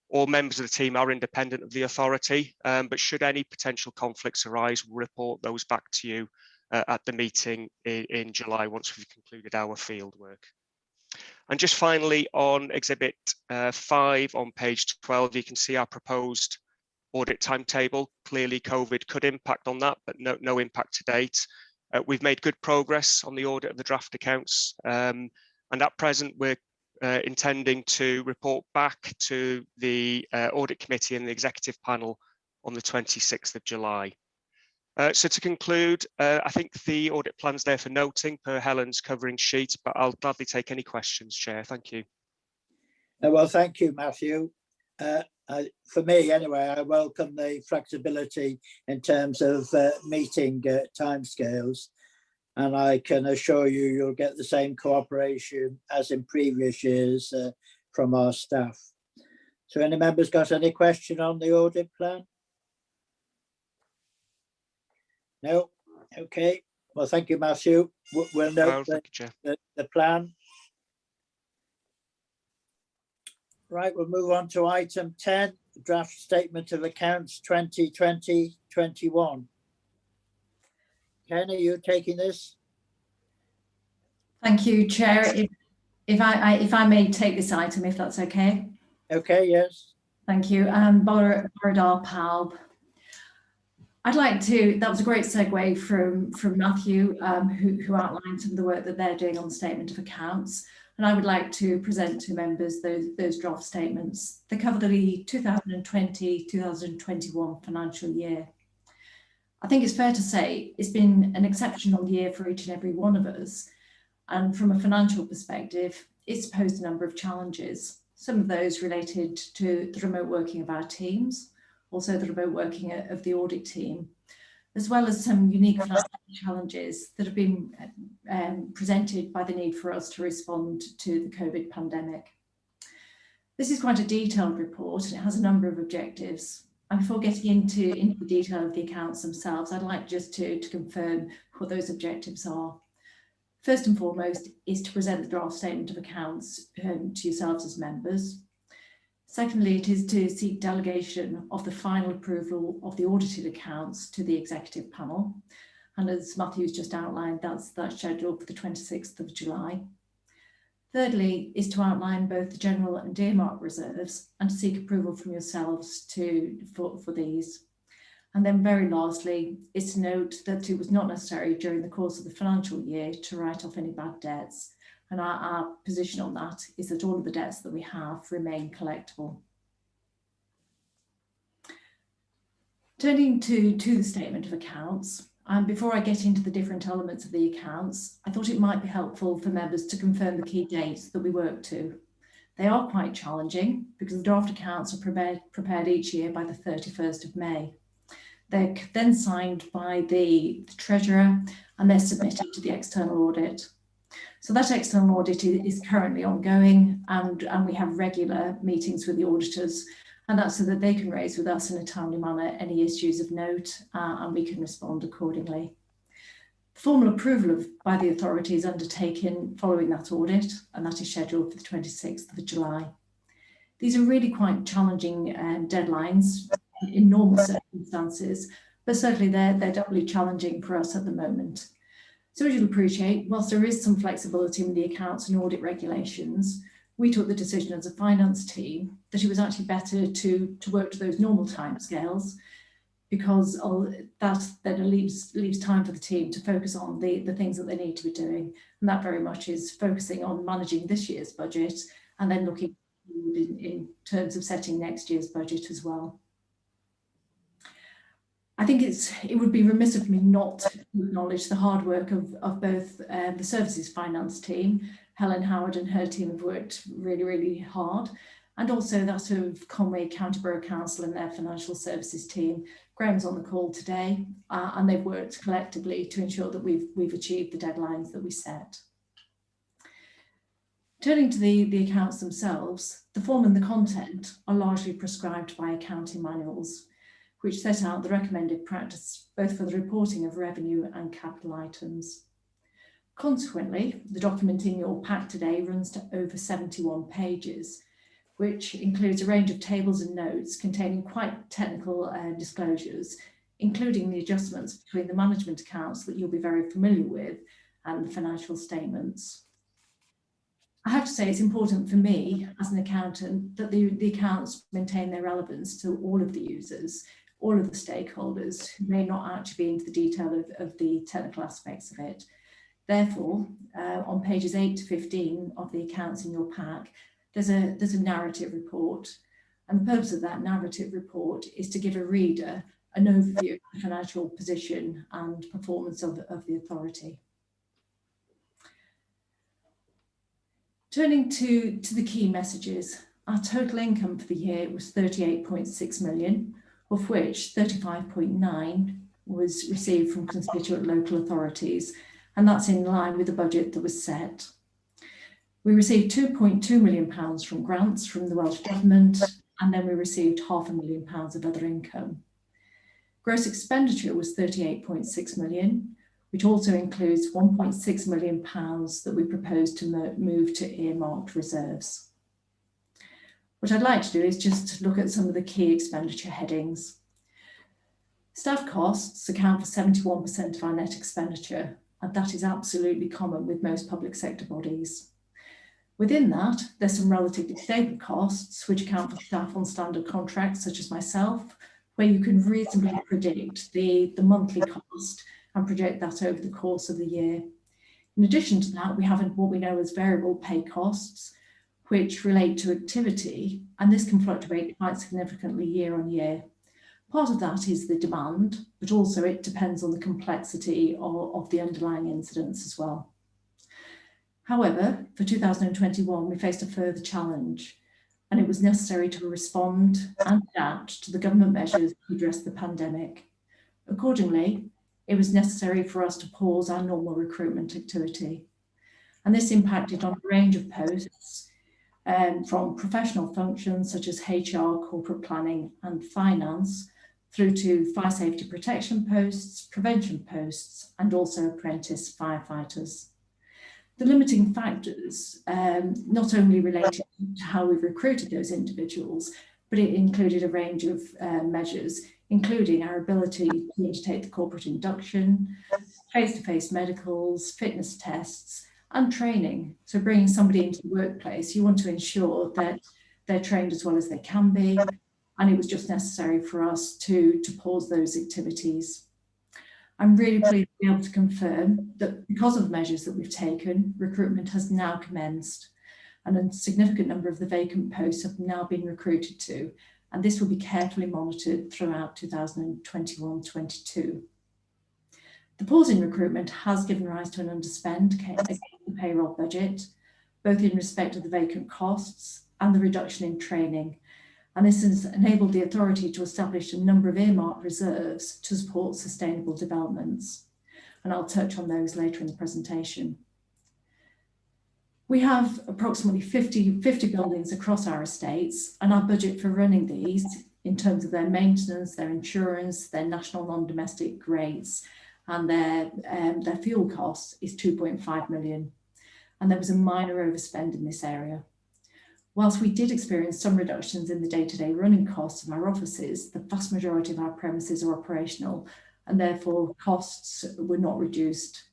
all members of the team are independent of the authority, but should any potential conflicts arise, we'll report those back to you at the meeting in July once we've concluded our field work. And just finally on Exhibit 5 on page 12, you can see our proposed audit timetable. Clearly COVID could impact on that, but no impact to date. We've made good progress on the audit of the draft accounts, and at present we're intending to report back to the audit committee and the executive panel on the 26th of July. So to conclude, I think the audit plan's there for noting per Helen's covering sheet, but I'll gladly take any questions, Chair. Thank you. Well, thank you, Matthew. For me, anyway, I welcome the flexibility in terms of meeting timescales, and I can assure you you'll get the same cooperation as in previous years from our staff. So any members got any question on the audit plan? No? Okay. Well, thank you, Matthew. We'll note the plan. Right, we'll move on to item 10, draft statement of accounts 2020-21. Ken, are you taking this? Thank you, Chair. If I may take this item, if that's okay. Okay, yes. Thank you. Awdurdod Pawb. I'd like to, that was a great segue from Matthew, who outlined some of the work that they're doing on the statement of accounts. And I would like to present to members those draft statements. They cover the 2020-2021 financial year. I think it's fair to say it's been an exceptional year for each and every one of us. And from a financial perspective, it's posed a number of challenges. Some of those related to the remote working of our teams, also the remote working of the audit team, as well as some unique financial challenges that have been presented by the need for us to respond to the COVID pandemic. This is quite a detailed report and it has a number of objectives. And before getting into the detail of the accounts themselves, I'd like just to confirm what those objectives are. First and foremost is to present the draft statement of accounts to yourselves as members. Secondly, it is to seek delegation of the final approval of the audited accounts to the executive panel. And as Matthew's just outlined, that's scheduled for the 26th of July. Thirdly, is to outline both the general and earmark reserves and to seek approval from yourselves for these. And then very lastly, is to note that it was not necessary during the course of the financial year to write off any bad debts. And our position on that is that all of the debts that we have remain collectible. Turning to the statement of accounts, and before I get into the different elements of the accounts, I thought it might be helpful for members to confirm the key dates that we work to. They are quite challenging because the draft accounts are prepared each year by the 31st of May. They're then signed by the Treasurer and they're submitted to the external audit. So that external audit is currently ongoing, and we have regular meetings with the auditors, and that's so that they can raise with us in a timely manner any issues of note, and we can respond accordingly. Formal approval by the authority is undertaken following that audit, and that is scheduled for the 26th of July. These are really quite challenging deadlines in normal circumstances, but certainly they're doubly challenging for us at the moment. So as you'll appreciate, whilst there is some flexibility in the accounts and audit regulations, we took the decision as a finance team that it was actually better to work to those normal timescales, because that then leaves time for the team to focus on the things that they need to be doing. And that very much is focusing on managing this year's budget and then looking in terms of setting next year's budget as well. I think it would be remiss of me not to acknowledge the hard work of both the services finance team. Helen Howard and her team have worked really, really hard, and also that of Conway County Borough Council and their financial services team. Graham's on the call today, and they've worked collectively to ensure that we've achieved the deadlines that we set. Turning to the accounts themselves, the form and the content are largely prescribed by accounting manuals, which set out the recommended practice both for the reporting of revenue and capital items. Consequently, the document in your pack today runs to over 71 pages, which includes a range of tables and notes containing quite technical disclosures, including the adjustments between the management accounts that you'll be very familiar with and the financial statements. I have to say it's important for me as an accountant that the accounts maintain their relevance to all of the users, all of the stakeholders who may not actually be into the detail of the technical aspects of it. Therefore, on pages 8 to 15 of the accounts in your pack, there's a narrative report. And the purpose of that narrative report is to give a reader an overview of the financial position and performance of the authority. Turning to the key messages, our total income for the year was 38.6 million, of which 35.9 was received from constituent local authorities, and that's in line with the budget that was set. We received £2.2 million from grants from the Welsh Government, and then we received £500,000 of other income. Gross expenditure was 38.6 million, which also includes £1.6 million that we propose to move to earmarked reserves. What I'd like to do is just look at some of the key expenditure headings. Staff costs account for 71% of our net expenditure, and that is absolutely common with most public sector bodies. Within that, there's some relatively stable costs, which account for staff on standard contracts, such as myself, where you can reasonably predict the monthly cost and project that over the course of the year. In addition to that, we have what we know as variable pay costs, which relate to activity, and this can fluctuate quite significantly year on year. Part of that is the demand, but also it depends on the complexity of the underlying incidents as well. However, for 2021, we faced a further challenge, and it was necessary to respond and adapt to the government measures to address the pandemic. Accordingly, it was necessary for us to pause our normal recruitment activity. And this impacted on a range of posts, from professional functions such as HR, corporate planning and finance, through to fire safety protection posts, prevention posts, and also apprentice firefighters. The limiting factors not only related to how we recruited those individuals, but it included a range of measures, including our ability to undertake the corporate induction, face-to-face medicals, fitness tests, and training. So bringing somebody into the workplace, you want to ensure that they're trained as well as they can be, and it was just necessary for us to pause those activities. I'm really pleased to be able to confirm that because of the measures that we've taken, recruitment has now commenced, and a significant number of the vacant posts have now been recruited to, and this will be carefully monitored throughout 2021-22. The pause in recruitment has given rise to an underspend against the payroll budget, both in respect of the vacant costs and the reduction in training. And this has enabled the authority to establish a number of earmarked reserves to support sustainable developments. And I'll touch on those later in the presentation. We have approximately 50 buildings across our estates, and our budget for running these in terms of their maintenance, their insurance, their national non-domestic rates, and their fuel costs is 2.5 million. And there was a minor overspend in this area. Whilst we did experience some reductions in the day-to-day running costs of our offices, the vast majority of our premises are operational, and therefore costs were not reduced.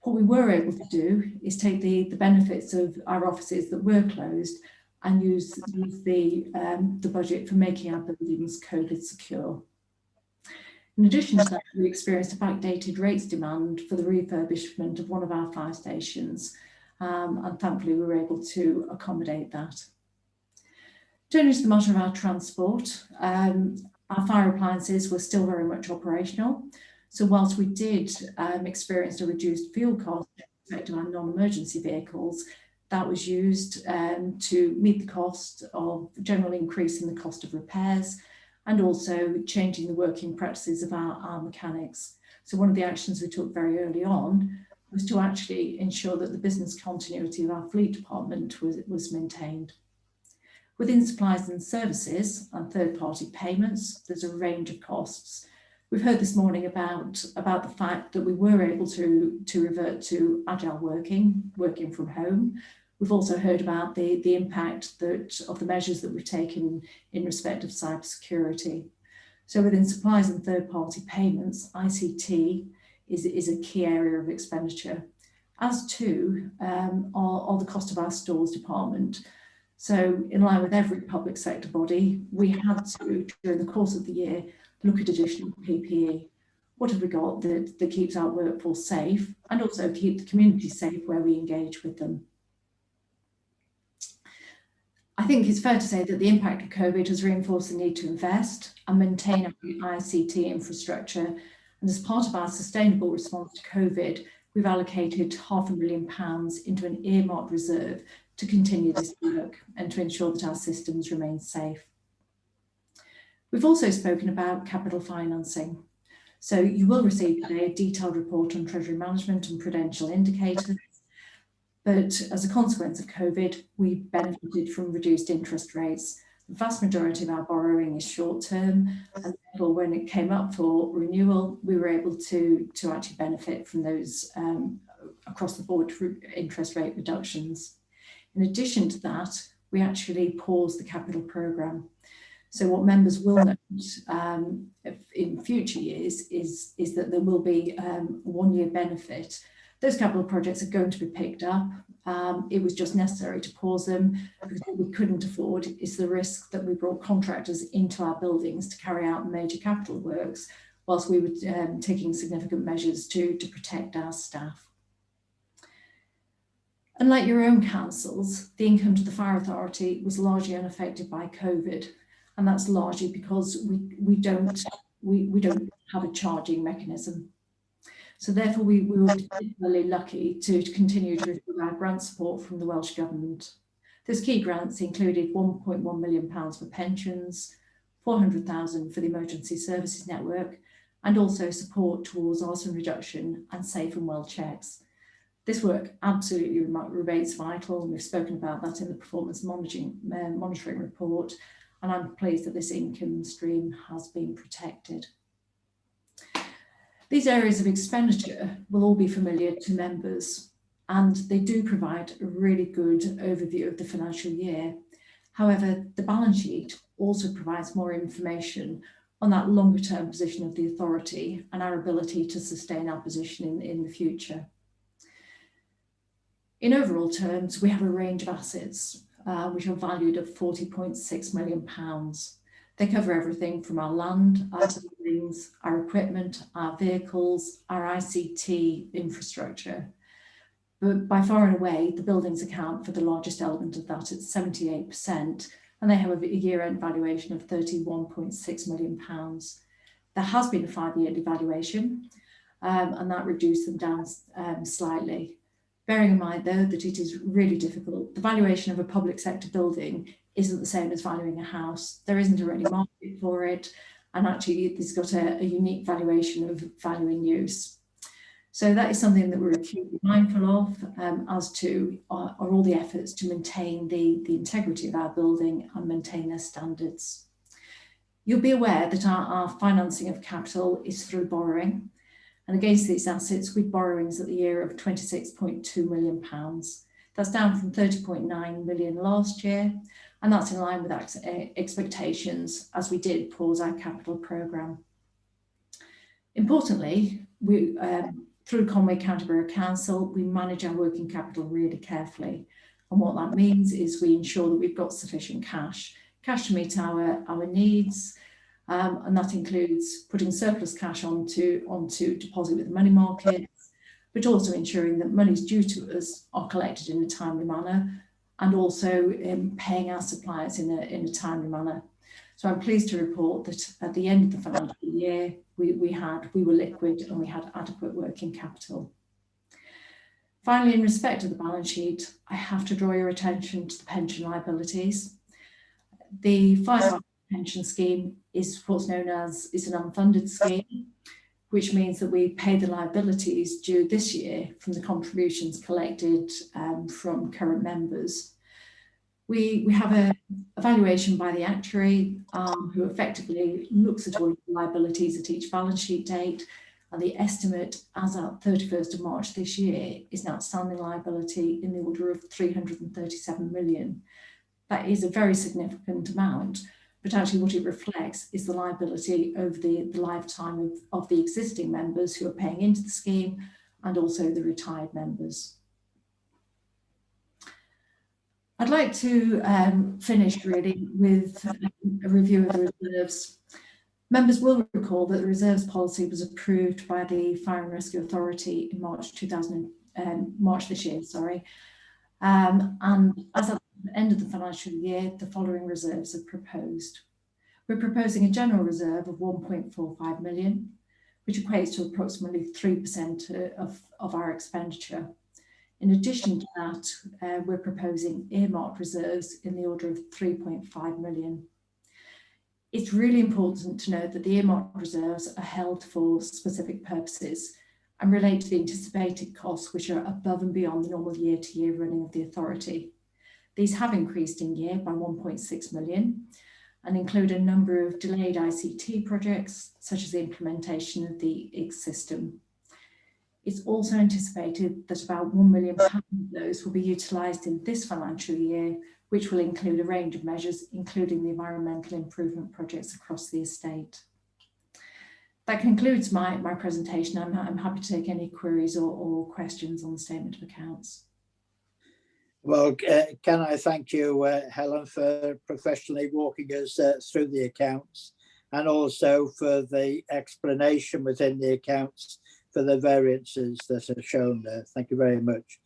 What we were able to do is take the benefits of our offices that were closed and use the budget for making our buildings COVID secure. In addition to that, we experienced a backdated rates demand for the refurbishment of one of our fire stations, and thankfully we were able to accommodate that. Turning to the matter of our transport, our fire appliances were still very much operational. So whilst we did experience a reduced fuel cost in respect to our non-emergency vehicles, that was used to meet the cost of general increase in the cost of repairs, and also changing the working practices of our mechanics. So one of the actions we took very early on was to actually ensure that the business continuity of our fleet department was maintained. Within supplies and services and third-party payments, there's a range of costs. We've heard this morning about the fact that we were able to revert to agile working from home. We've also heard about the impact of the measures that we've taken in respect of cybersecurity. So within supplies and third-party payments, ICT is a key area of expenditure, as too are the cost of our stores department. So in line with every public sector body, we had to, during the course of the year, look at additional PPE. What have we got that keeps our workforce safe and also keep the community safe where we engage with them? I think it's fair to say that the impact of COVID has reinforced the need to invest and maintain our ICT infrastructure. And as part of our sustainable response to COVID, we've allocated £500,000 into an earmarked reserve to continue this work and to ensure that our systems remain safe. We've also spoken about capital financing. So you will receive today a detailed report on treasury management and prudential indicators. But as a consequence of COVID, we benefited from reduced interest rates. The vast majority of our borrowing is short term, and therefore when it came up for renewal, we were able to actually benefit from those across the board interest rate reductions. In addition to that, we actually paused the capital programme. So what members will note in future years is that there will be a 1 year benefit. Those capital projects are going to be picked up. It was just necessary to pause them because what we couldn't afford is the risk that we brought contractors into our buildings to carry out major capital works whilst we were taking significant measures to protect our staff. Unlike your own councils, the income to the Fire Authority was largely unaffected by COVID, and that's largely because we don't have a charging mechanism. So therefore, we were particularly lucky to continue to receive our grant support from the Welsh Government. Those key grants included £1.1 million for pensions, £400,000 for the Emergency Services Network, and also support towards arson reduction and safe and well checks. This work absolutely remains vital, and we've spoken about that in the performance monitoring report, and I'm pleased that this income stream has been protected. These areas of expenditure will all be familiar to members, and they do provide a really good overview of the financial year. However, the balance sheet also provides more information on that longer term position of the authority and our ability to sustain our position in the future. In overall terms, we have a range of assets which are valued at £40.6 million. They cover everything from our land, our buildings, our equipment, our vehicles, our ICT infrastructure. But by far and away, the buildings account for the largest element of that at 78%, and they have a year-end valuation of £31.6 million. There has been a 5-yearly valuation, and that reduced them down slightly. Bearing in mind, though, that it is really difficult. The valuation of a public sector building isn't the same as valuing a house. There isn't a ready market for it, and actually it's got a unique valuation of value in use. So that is something that we're acutely mindful of as to are all the efforts to maintain the integrity of our building and maintain their standards. You'll be aware that our financing of capital is through borrowing, and against these assets with borrowings at the year of £26.2 million. That's down from £30.9 million last year, and that's in line with expectations as we did pause our capital programme. Importantly, we through Conway County Borough Council, we manage our working capital really carefully. And what that means is we ensure that we've got sufficient cash to meet our needs. And that includes putting surplus cash onto deposit with the money markets, but also ensuring that monies due to us are collected in a timely manner, and also paying our suppliers in a timely manner. So I'm pleased to report that at the end of the financial year, we were liquid and we had adequate working capital. Finally, in respect of the balance sheet, I have to draw your attention to the pension liabilities. The Cyfarfod pension scheme is what's known as an unfunded scheme, which means that we pay the liabilities due this year from the contributions collected from current members. We have a evaluation by the actuary who effectively looks at all of the liabilities at each balance sheet date, and the estimate as at 31st of March this year is an outstanding liability in the order of 337 million. That is a very significant amount, but actually what it reflects is the liability over the lifetime of the existing members who are paying into the scheme, and also the retired members. I'd like to finish really with a review of the reserves. Members will recall that the reserves policy was approved by the Fire and Rescue Authority in March this year, and as at the end of the financial year, the following reserves are proposed. We're proposing a general reserve of 1.45 million, which equates to approximately 3% of our expenditure. In addition to that, we're proposing earmarked reserves in the order of 3.5 million. It's really important to note that the earmarked reserves are held for specific purposes and relate to the anticipated costs which are above and beyond the normal year-to-year running of the authority. These have increased in year by 1.6 million and include a number of delayed ICT projects, such as the implementation of the IGS system. It's also anticipated that about £1 million of those will be utilised in this financial year, which will include a range of measures, including the environmental improvement projects across the estate. That concludes my presentation. I'm happy to take any queries or questions on the statement of accounts. Well, can I thank you, Helen, for professionally walking us through the accounts, and also for the explanation within the accounts for the variances that are shown there. Thank you very much.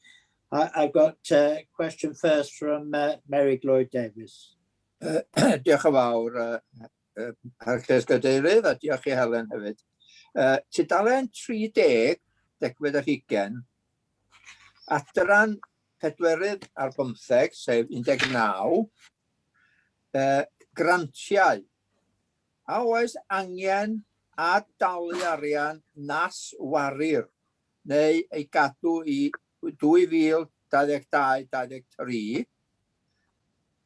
I've got a question first from Mary Gloyd Davies. Diolch yn fawr, Archus Gadeirydd, a diolch i Helen hefyd. Tudalen 30, 10, adran 4 ar 15, sef 19, grantiau. A oes angen a dalu arian nas warir, neu ei gadw i 2022-23.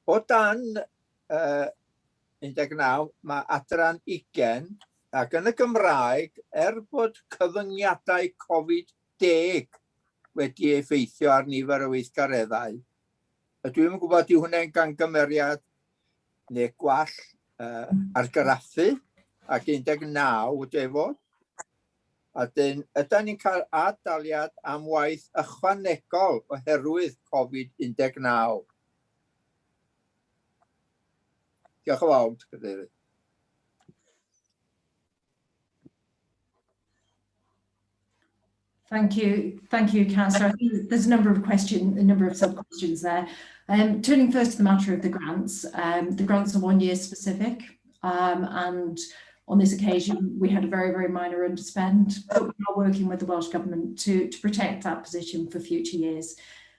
O dan 19, mae adran 20, ac yn y Gymraeg, bod cyfyngiadau Covid-10 wedi effeithio ar nifer o weithgareddau. Dwi'n gwybod yw hwnna'n gangymeriad neu gwall argraffu, ac 19 wedi fod. A ydyn ni'n cael adaliad am waith ychwanegol oherwydd Covid-19. Diolch yn fawr, Cadeirydd. Thank you, Councillor. I think there's a number of sub-questions there. Turning first to the matter of the grants are 1 year specific, and on this occasion we had a very, very minor underspend, but we are working with the Welsh Government to protect that position for future years.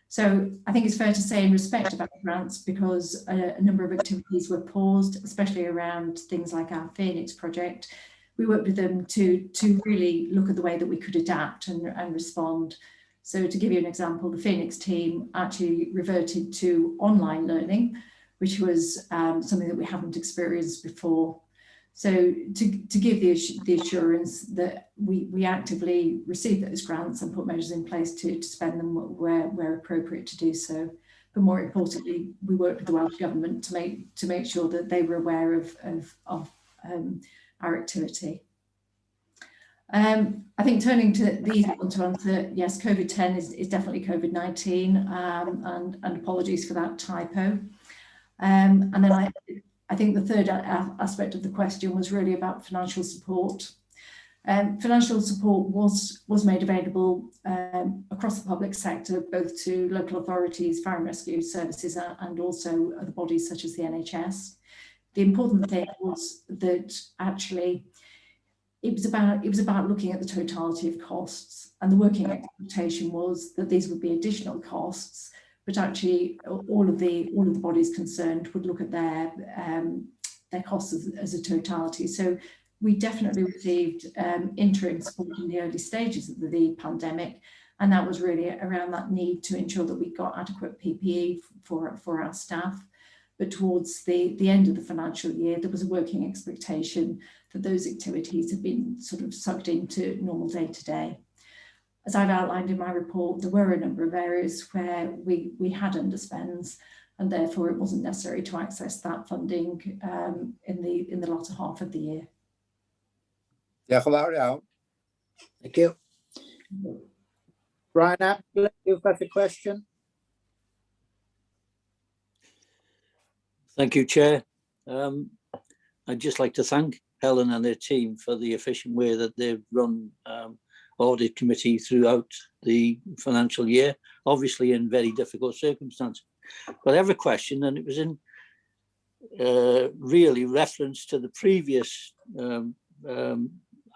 So I think it's fair to say in respect about grants, because a number of activities were paused, especially around things like our Phoenix project, we worked with them to really look at the way that we could adapt and respond. So to give you an example, the Phoenix team actually reverted to online learning, which was something that we haven't experienced before. So to give the assurance that we actively receive those grants and put measures in place to spend them where appropriate to do so. But more importantly, we work with the Welsh Government to make sure that they were aware of our activity. I think turning to the easy one to answer, yes, COVID-10 is definitely COVID-19, and apologies for that typo. And then I think the third aspect of the question was really about financial support. Financial support was made available across the public sector, both to local authorities, fire and rescue services, and also other bodies such as the NHS. The important thing was that actually it was about looking at the totality of costs, and the working expectation was that these would be additional costs, but actually all of the bodies concerned would look at their costs as a totality. So we definitely received interim support in the early stages of the pandemic, and that was really around that need to ensure that we got adequate PPE for our staff. But towards the end of the financial year, there was a working expectation that those activities had been sort of sucked into normal day-to-day. As I've outlined in my report, there were a number of areas where we had underspends, and therefore it wasn't necessary to access that funding in the latter half of the year. Diolch yn fawr iawn. Thank you. Brian Appley, you've got a question. Thank you, Chair. I'd just like to thank Helen and their team for the efficient way that they've run audit committee throughout the financial year, obviously in very difficult circumstances. But I have a question, and it was in really reference to the previous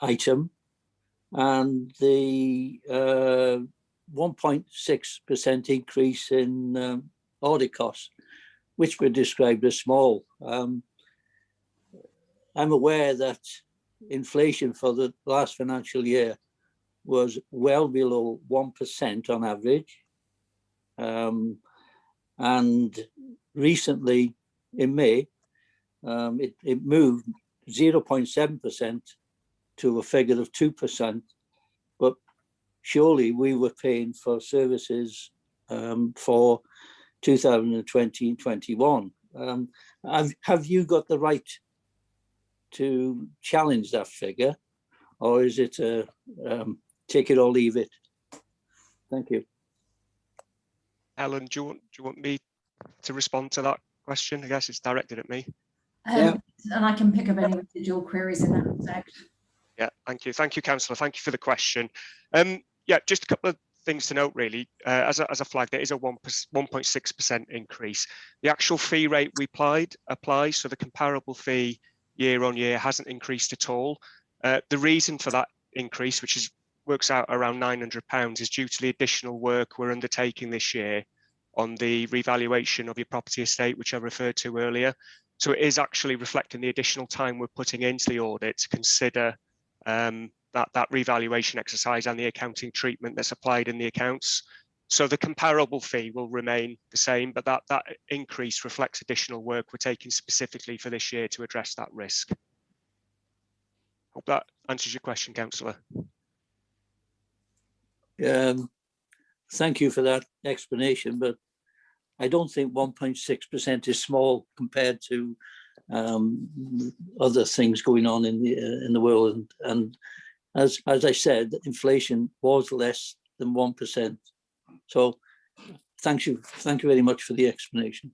item and the 1.6% increase in audit costs, which were described as small. I'm aware that inflation for the last financial year was well below 1% on average. And recently in May, it moved 0.7% to a figure of 2%, but surely we were paying for services for 2020 and 21. Have you got the right to challenge that figure, or is it take it or leave it? Thank you. Ellen, do you want me to respond to that question? I guess it's directed at me. And I can pick up any residual queries in that respect. Yeah, thank you, Councillor. Thank you for the question. Yeah, just a couple of things to note, really. As a flag, there is a 1.6% increase. The actual fee rate we applies, so the comparable fee year on year hasn't increased at all. The reason for that increase, which works out around £900, is due to the additional work we're undertaking this year on the revaluation of your property estate, which I referred to earlier. So it is actually reflecting the additional time we're putting into the audit to consider that revaluation exercise and the accounting treatment that's applied in the accounts. So the comparable fee will remain the same, but that increase reflects additional work we're taking specifically for this year to address that risk. Hope that answers your question, Councillor. Thank you for that explanation, but I don't think 1.6% is small compared to other things going on in the world. And as I said, inflation was less than 1%. So thank you very much for the explanation.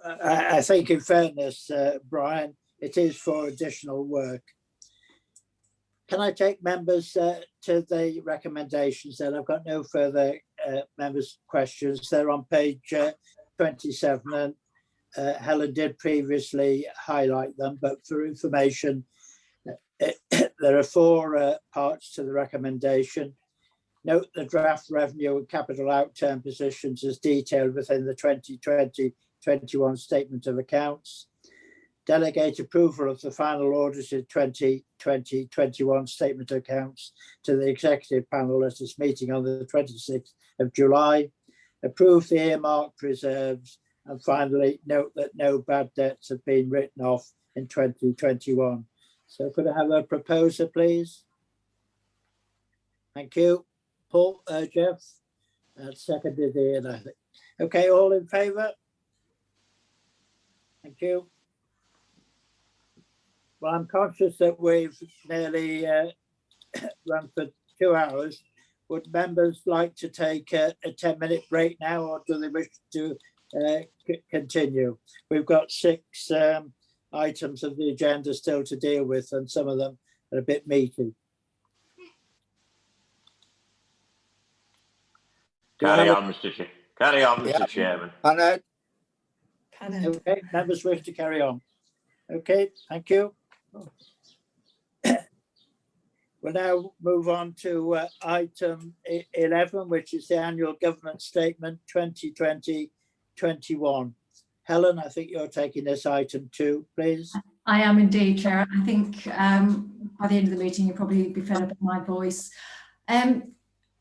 I think in fairness, Brian, it is for additional work. Can I take members to the recommendations then? I've got no further members' questions. They're on page 27, and Helen did previously highlight them, but for information, there are 4 parts to the recommendation. Note the draft revenue and capital outturn positions as detailed within the 2020-21 statement of accounts. Delegate approval of the final audited 2020-21 statement of accounts to the executive panel at its meeting on the 26th of July. Approve the earmarked reserves, and finally note that no bad debts have been written off in 2021. So could I have a proposer, please? Thank you. Paul, Jeff, and seconded Ian, I think. Okay, all in favour? Thank you. Well, I'm conscious that we've nearly run for 2 hours. Would members like to take a 10-minute break now, or do they wish to continue? We've got 6 items of the agenda still to deal with, and some of them are a bit meaty. Carry on, Mr. Chairman. Okay, members wish to carry on. Okay, thank you. We'll now move on to item 11, which is the annual governance statement 2020-21. Helen, I think you're taking this item too, please. I am indeed, Chair. I think by the end of the meeting, you'll probably be fed up with my voice.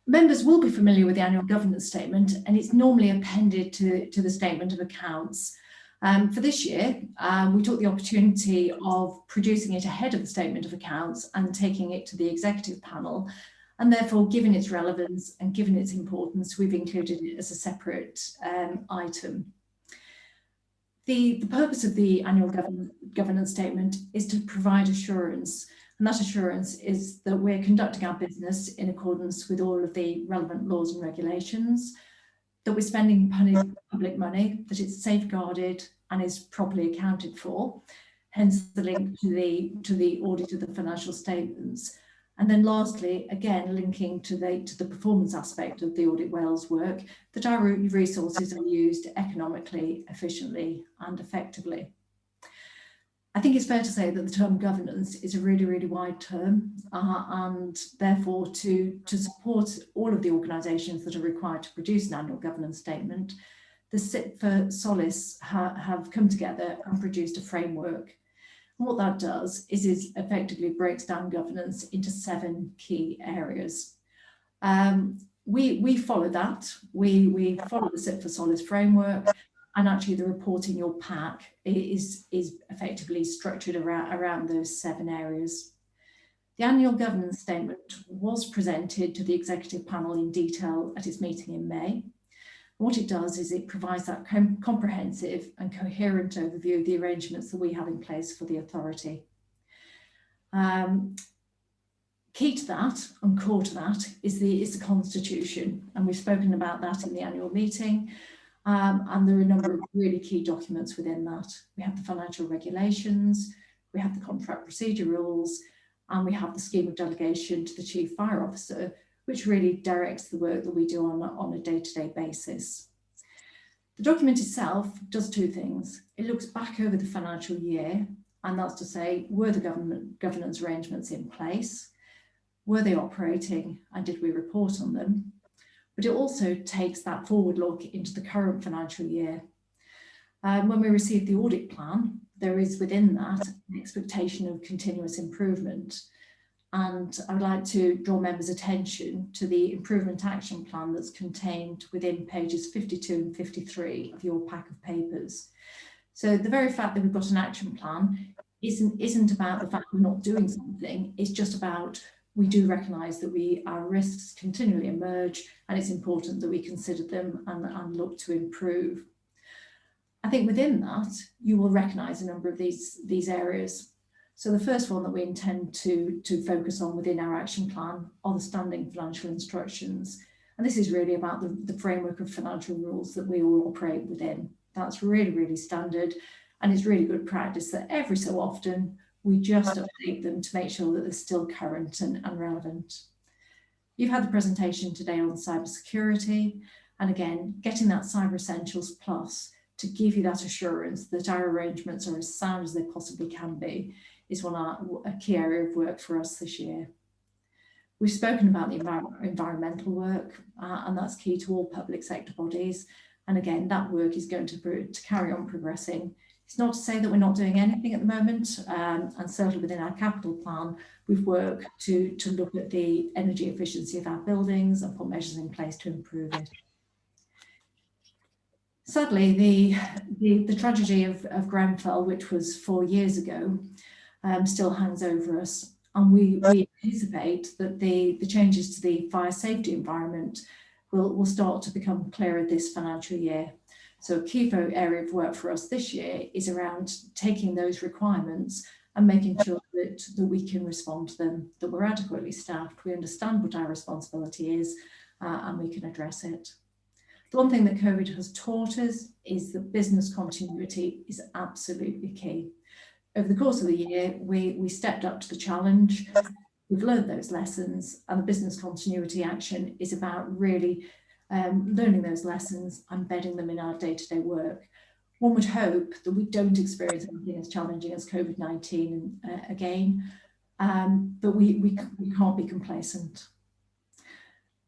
Members will be familiar with the annual governance statement, and it's normally appended to the statement of accounts. For this year, we took the opportunity of producing it ahead of the statement of accounts and taking it to the executive panel, and therefore, given its relevance and given its importance, we've included it as a separate item. The purpose of the annual governance statement is to provide assurance, and that assurance is that we're conducting our business in accordance with all of the relevant laws and regulations, that we're spending public money, that it's safeguarded and is properly accounted for, hence the link to the audit of the financial statements. And then lastly, again, linking to the performance aspect of the Audit Wales work, that our resources are used economically, efficiently and effectively. I think it's fair to say that the term governance is a really, really wide term, and therefore to support all of the organisations that are required to produce an annual governance statement, the Cyfarfod have come together and produced a framework. And what that does is effectively breaks down governance into 7 key areas. We follow that. We follow the Cyfarfod framework. And actually the report in your pack is effectively structured around those 7 areas. The annual governance statement was presented to the executive panel in detail at its meeting in May. What it does is it provides that comprehensive and coherent overview of the arrangements that we have in place for the authority. Key to that and core to that is the constitution, and we've spoken about that in the annual meeting. And there are a number of really key documents within that. We have the financial regulations, we have the contract procedure rules, and we have the scheme of delegation to the Chief Fire Officer, which really directs the work that we do on a day-to-day basis. The document itself does 2 things. It looks back over the financial year, and that's to say, were the governance arrangements in place? Were they operating, and did we report on them? But it also takes that forward look into the current financial year. When we receive the audit plan, there is within that an expectation of continuous improvement. And I would like to draw members' attention to the improvement action plan that's contained within pages 52 and 53 of your pack of papers. So the very fact that we've got an action plan isn't about the fact we're not doing something, it's just about we do recognise that our risks continually emerge, and it's important that we consider them and look to improve. I think within that, you will recognise a number of these areas. So the first one that we intend to focus on within our action plan are the standing financial instructions. And this is really about the framework of financial rules that we all operate within. That's really, really standard. And it's really good practice that every so often We just update them to make sure that they're still current and relevant. You've had the presentation today on cybersecurity, and again, getting that Cyber Essentials Plus to give you that assurance that our arrangements are as sound as they possibly can be is a key area of work for us this year. We've spoken about the environmental work, and that's key to all public sector bodies. And again, that work is going to carry on progressing. It's not to say that we're not doing anything at the moment, and certainly within our capital plan, we've worked to look at the energy efficiency of our buildings and put measures in place to improve it. Sadly, the tragedy of Grenfell, which was 4 years ago, still hangs over us. And we anticipate that the changes to the fire safety environment will start to become clearer this financial year. So a key area of work for us this year is around taking those requirements and making sure that we can respond to them, that we're adequately staffed, we understand what our responsibility is, and we can address it. The one thing that COVID has taught us is that business continuity is absolutely key. Over the course of the year, we stepped up to the challenge. We've learned those lessons, and the business continuity action is about really learning those lessons, embedding them in our day-to-day work. One would hope that we don't experience anything as challenging as COVID-19 again, but we can't be complacent.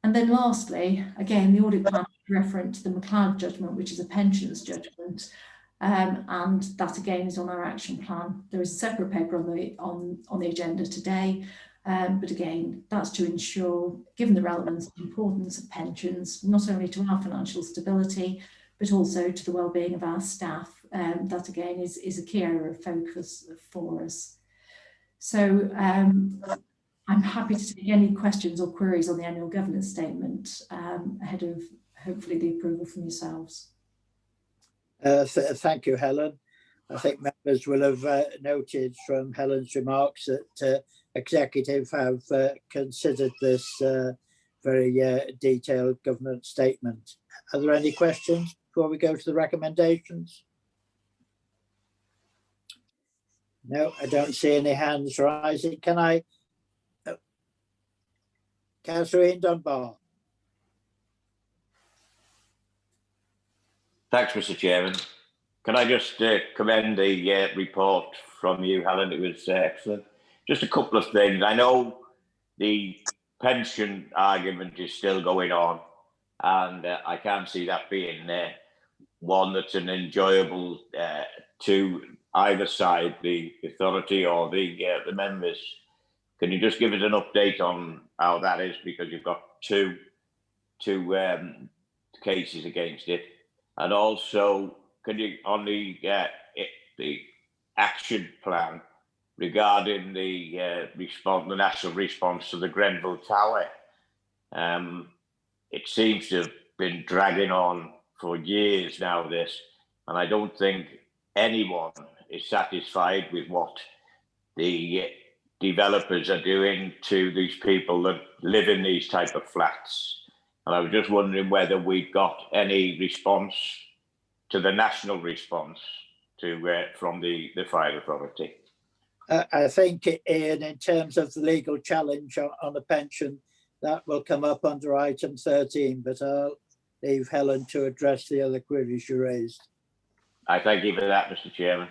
And then lastly, again, the audit plan referenced the McLeod judgment, which is a pensions judgment. And that again is on our action plan. There is a separate paper on the agenda today, but again, that's to ensure, given the relevance and importance of pensions, not only to our financial stability, but also to the well-being of our staff. That again is a key area of focus for us. So I'm happy to take any questions or queries on the annual governance statement ahead of hopefully the approval from yourselves. Thank you, Helen. I think members will have noted from Helen's remarks that executive have considered this very detailed governance statement. Are there any questions before we go to the recommendations? No, I don't see any hands rising. Can I? Councillor Ian Dunbar. Thanks, Mr. Chairman. Can I just commend the report from you, Helen? It was excellent. Just a couple of things. I know the pension argument is still going on, and I can't see that being one that's an enjoyable to either side, the authority or the members. Can you just give us an update on how that is? Because you've got two cases against it. And also, can you, on the action plan regarding the national response to the Grenfell Tower, it seems to have been dragging on for years now, this, and I don't think anyone is satisfied with what the developers are doing to these people that live in these type of flats. And I was just wondering whether we've got any response to the national response to from the fire authority. I think, Ian, in terms of the legal challenge on the pension, that will come up under item 13, but I'll leave Helen to address the other queries you raised. I thank you for that, Mr. Chairman.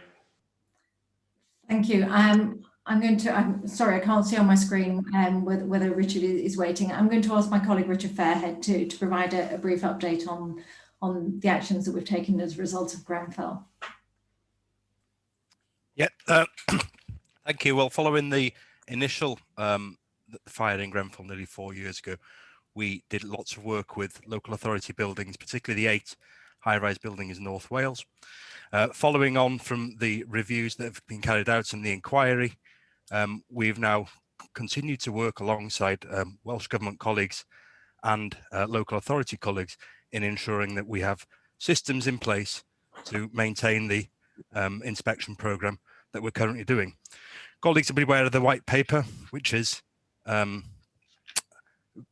Thank you. I'm sorry, I can't see on my screen whether Richard is waiting. I'm going to ask my colleague Richard Fairhead to provide a brief update on the actions that we've taken as a result of Grenfell. Yeah, thank you. Well, following the initial fire in Grenfell nearly 4 years ago, we did lots of work with local authority buildings, particularly the 8 high-rise buildings in North Wales. Following on from the reviews that have been carried out in the inquiry, we've now continued to work alongside Welsh Government colleagues and local authority colleagues in ensuring that we have systems in place to maintain the inspection programme that we're currently doing. Colleagues will be aware of the white paper, which is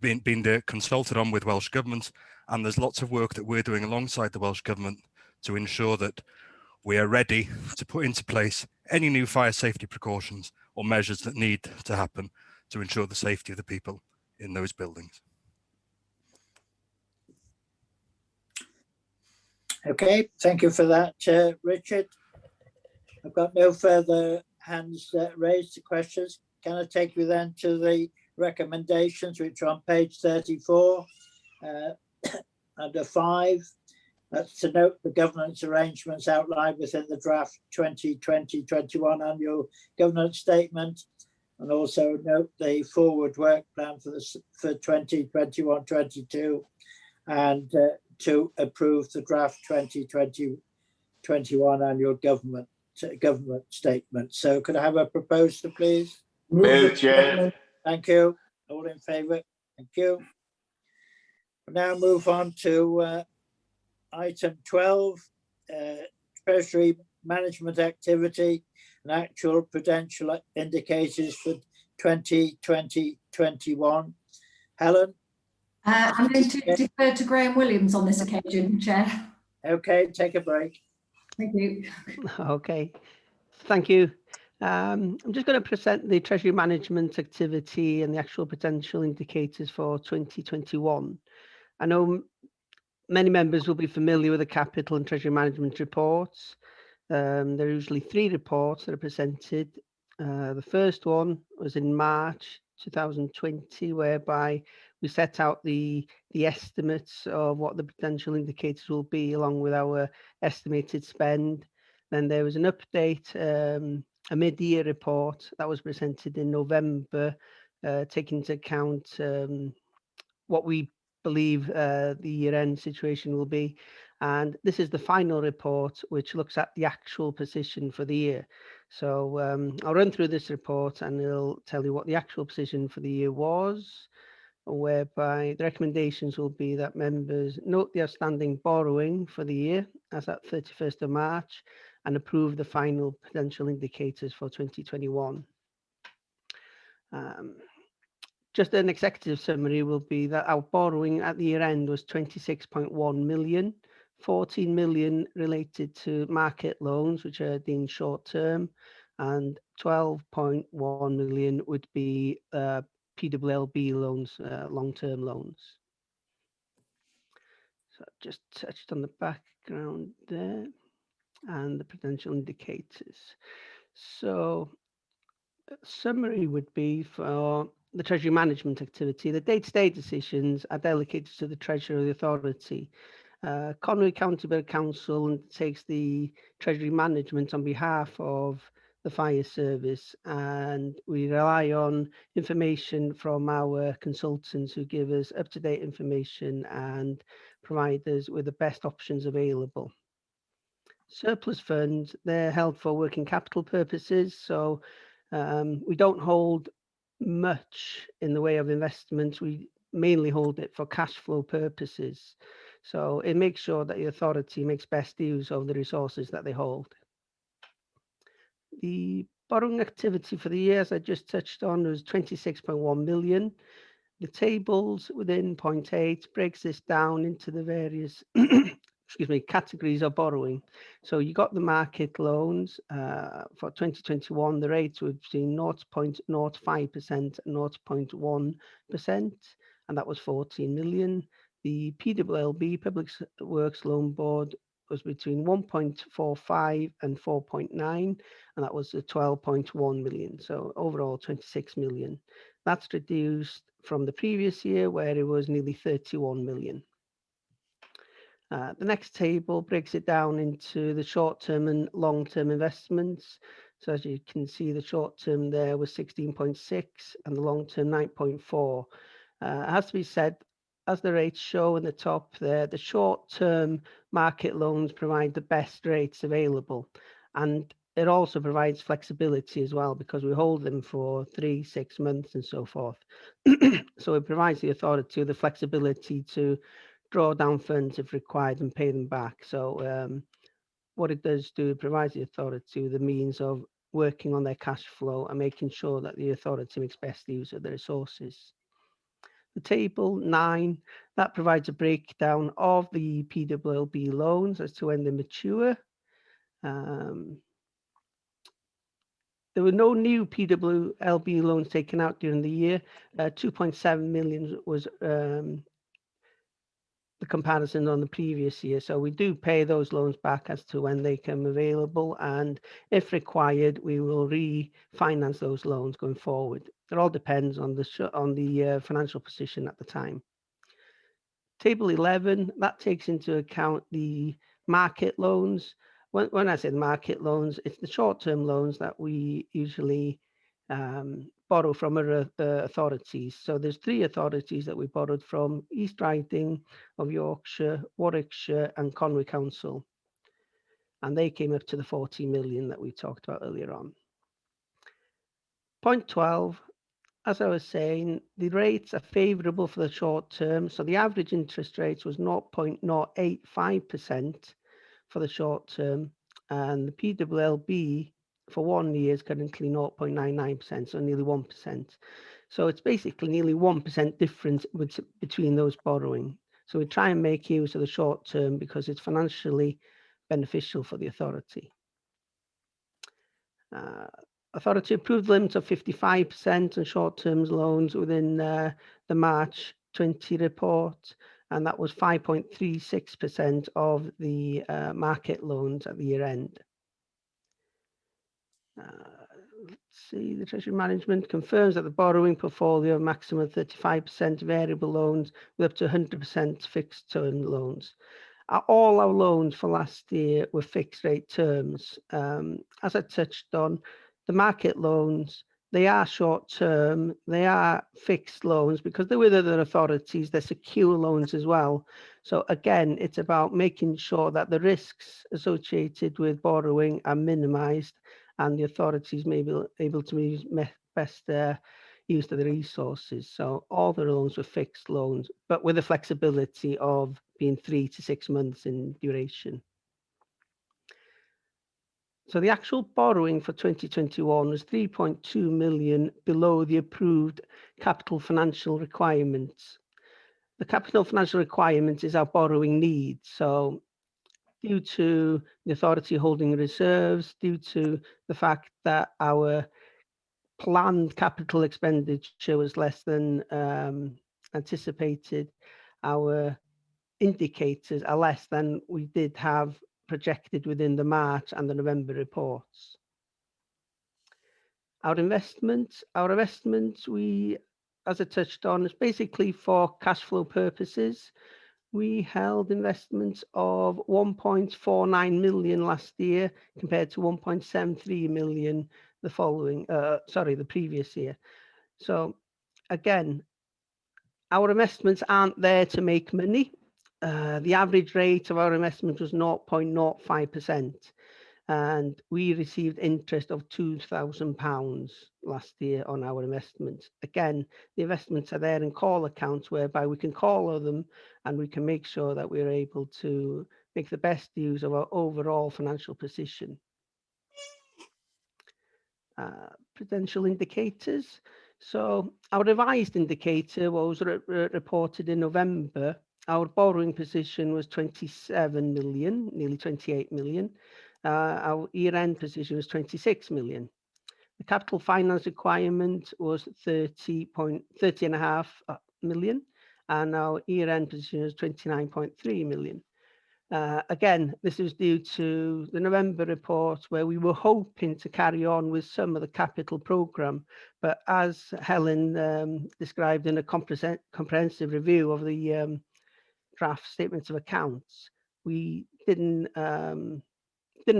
been consulted on with Welsh Government, and there's lots of work that we're doing alongside the Welsh Government to ensure that we are ready to put into place any new fire safety precautions or measures that need to happen to ensure the safety of the people in those buildings. Okay, thank you for that, Richard. I've got no further hands raised to questions. Can I take you then to the recommendations, which are on page 34, under 5. That's to note the governance arrangements outlined within the draft 2020-21 annual governance statement, and also note the forward work plan for 2021-22, and to approve the draft 2020-21 annual government statement. So could I have a proposer, please? Move, Chair. Thank you. All in favour? Thank you. We'll now move on to item 12, Treasury management activity and actual prudential indicators for 2020-21. Helen? I'm going to defer to Graham Williams on this occasion, Chair. Okay, take a break. Thank you. Okay, thank you. I'm just going to present the Treasury management activity and the actual potential indicators for 2021. I know many members will be familiar with the capital and Treasury management reports. There are usually 3 reports that are presented. The first one was in March 2020, whereby we set out the estimates of what the potential indicators will be, along with our estimated spend. Then there was an update, a mid-year report that was presented in November, taking into account what we believe the year-end situation will be. And this is the final report, which looks at the actual position for the year. So I'll run through this report and it'll tell you what the actual position for the year was, whereby the recommendations will be that members note the outstanding borrowing for the year as at 31st of March and approve the final potential indicators for 2021. Just an executive summary will be that our borrowing at the year end was 26.1 million, 14 million related to market loans, which are deemed short term, and 12.1 million would be PWLB loans, long-term loans. So I've just touched on the background there and the potential indicators. So summary would be for the Treasury management activity. The day-to-day decisions are delegated to the Treasury Authority. Conwy County Borough Council undertakes the Treasury management on behalf of the fire service, and we rely on information from our consultants who give us up-to-date information and provide us with the best options available. Surplus funds, they're held for working capital purposes, so we don't hold much in the way of investments. We mainly hold it for cash flow purposes. So it makes sure that the authority makes best use of the resources that they hold. The borrowing activity for the year, as I just touched on, was 26.1 million. The tables within point 8 breaks this down into the various categories of borrowing. So you got the market loans for 2021, the rates were between 0.05% and 0.1%, and that was 14 million. The PWLB, Public Works Loan Board, was between 1.45 and 4.9, and that was 12.1 million. So overall 26 million. That's reduced from the previous year, where it was nearly 31 million. The next table breaks it down into the short-term and long-term investments. So as you can see, the short-term there was 16.6 and the long-term 9.4. It has to be said, as the rates show in the top there, the short-term market loans provide the best rates available. And it also provides flexibility as well, because we hold them for 3, 6 months and so forth. So it provides the authority the flexibility to draw down funds if required and pay them back. So what it does do, it provides the authority the means of working on their cash flow and making sure that the authority makes best use of the resources. The table 9, that provides a breakdown of the PWLB loans as to when they mature. There were no new PWLB loans taken out during the year. 2.7 million was the comparison on the previous year. So we do pay those loans back as to when they come available, and if required, we will refinance those loans going forward. It all depends on the financial position at the time. Table 11, that takes into account the market loans. When I say the market loans, it's the short-term loans that we usually borrow from other authorities. So there's 3 authorities that we borrowed from: East Riding of Yorkshire, Warwickshire and Conwy Council. And they came up to the 40 million that we talked about earlier on. Point 12, as I was saying, the rates are favourable for the short term. So the average interest rate was 0.085% for the short term, and the PWLB for 1 year is currently 0.99%, so nearly 1%. So it's basically nearly 1% difference between those borrowing. So we try and make use of the short term because it's financially beneficial for the authority. Authority approved limit of 55% on short-term loans within the March 20 report, and that was 5.36% of the market loans at the year end. Let's see, the Treasury Management confirms that the borrowing portfolio maximum 35% variable loans with up to 100% fixed term loans. All our loans for last year were fixed rate terms. As I touched on, the market loans, they are short term, they are fixed loans because they're with other authorities, they're secure loans as well. So again, it's about making sure that the risks associated with borrowing are minimized and the authorities may be able to use best use of the resources. So all the loans were fixed loans, but with the flexibility of being 3 to 6 months in duration. So the actual borrowing for 2021 was 3.2 million below the approved capital financial requirements. The capital financial requirement is our borrowing needs. So due to the authority holding reserves, due to the fact that our planned capital expenditure was less than anticipated, our indicators are less than we did have projected within the March and the November reports. Our investments, we, as I touched on, is basically for cash flow purposes. We held investments of 1.49 million last year compared to 1.73 million the previous year. So again, our investments aren't there to make money. The average rate of our investment was 0.05%, and we received interest of £2,000 last year on our investments. Again, the investments are there in call accounts whereby we can call them and we can make sure that we're able to make the best use of our overall financial position. Prudential indicators. So our revised indicator was reported in November. Our borrowing position was 27 million, nearly 28 million. Our year-end position was 26 million. The capital finance requirement was 30.5 million, and our year-end position was 29.3 million. Again, this is due to the November report where we were hoping to carry on with some of the capital programme, but as Helen described in a comprehensive review of the draft statements of accounts, we didn't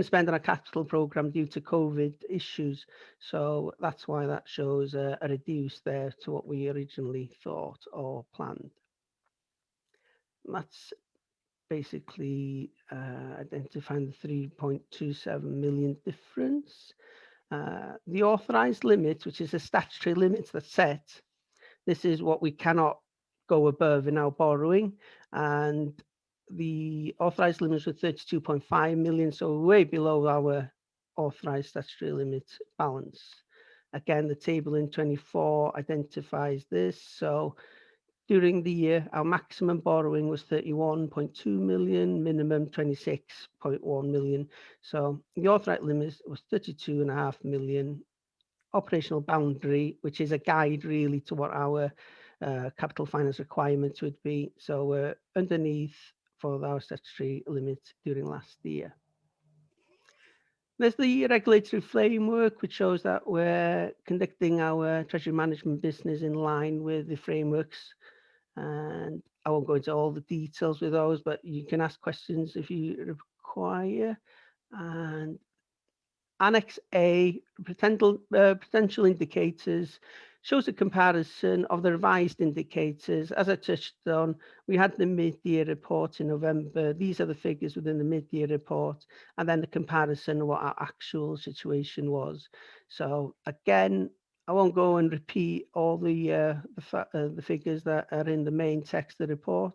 spend on a capital programme due to COVID issues. So that's why that shows a reduce there to what we originally thought or planned. That's basically identifying the 3.27 million difference. The authorised limit, which is a statutory limit that's set, this is what we cannot go above in our borrowing, and the authorised limits were 32.5 million, so way below our authorised statutory limit balance. Again, the table in 24 identifies this. So during the year, our maximum borrowing was 31.2 million, minimum 26.1 million. So the authorised limit was 32.5 million, operational boundary, which is a guide really to what our capital finance requirements would be. So we're underneath for our statutory limit during last year. There's the regulatory framework, which shows that we're conducting our treasury management business in line with the frameworks. And I won't go into all the details with those, but you can ask questions if you require. And Annex A, potential indicators, shows a comparison of the revised indicators. As I touched on, we had the mid-year report in November. These are the figures within the mid-year report, and then the comparison of what our actual situation was. So again, I won't go and repeat all the figures that are in the main text of the report.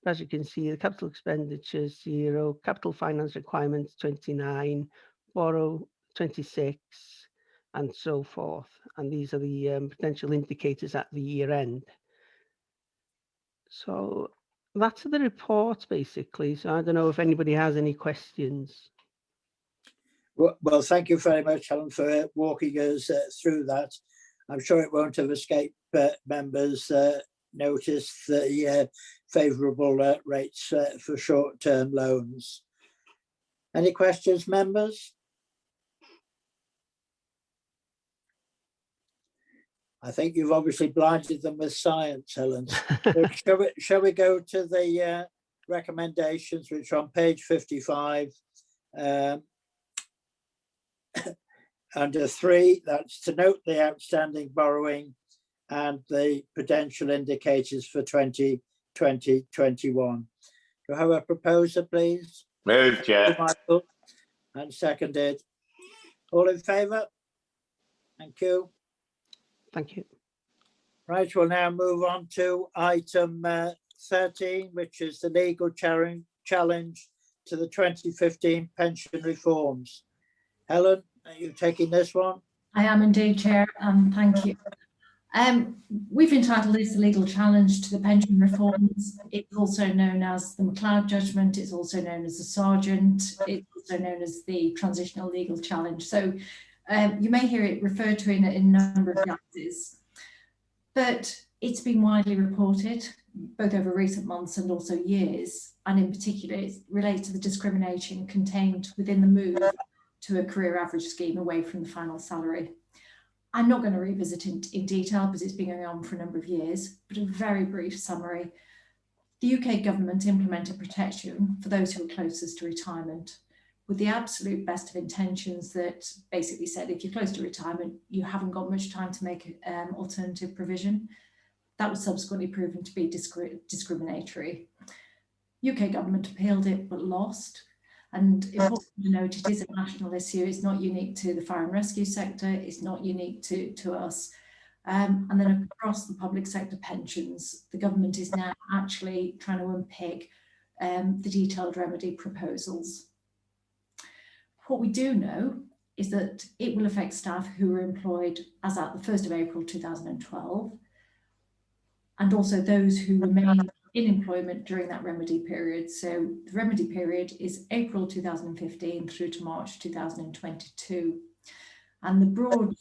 But as you can see, the capital expenditure 0, capital finance requirements 29, borrow 26, and so forth. And these are the potential indicators at the year end. So that's the report basically. So I don't know if anybody has any questions. Well, thank you very much, Helen, for walking us through that. I'm sure it won't have escaped members notice the favourable rates for short-term loans. Any questions, members? I think you've obviously blinded them with science, Helen. So shall we go to the recommendations, which are on page 55. Under 3, that's to note the outstanding borrowing and the potential indicators for 2020-21. Do I have a proposer, please? Moved, Chair. Michael, and seconded. All in favour? Thank you. Thank you. Right, we'll now move on to item 13, which is the legal challenge to the 2015 pension reforms. Helen, are you taking this one? I am indeed, Chair, and thank you. We've entitled this the legal challenge to the pension reforms. It's also known as the McLeod judgment. It's also known as the Sargent. It's also known as the transitional legal challenge. So you may hear it referred to in a number of guises, but it's been widely reported both over recent months and also years, and in particular it relates to the discrimination contained within the move to a career average scheme away from the final salary. I'm not going to revisit it in detail because it's been going on for a number of years, but a very brief summary. The UK government implemented protection for those who are closest to retirement with the absolute best of intentions that basically said if you're close to retirement, you haven't got much time to make alternative provision. That was subsequently proven to be discriminatory. UK government appealed it but lost. And important to note, it is a national issue. It's not unique to the fire and rescue sector. It's not unique to us. And then across the public sector pensions, the government is now actually trying to unpick the detailed remedy proposals. What we do know is that it will affect staff who were employed as at the 1st of April 2012, and also those who remain in employment during that remedy period. So the remedy period is April 2015 through to March 2022. And the broad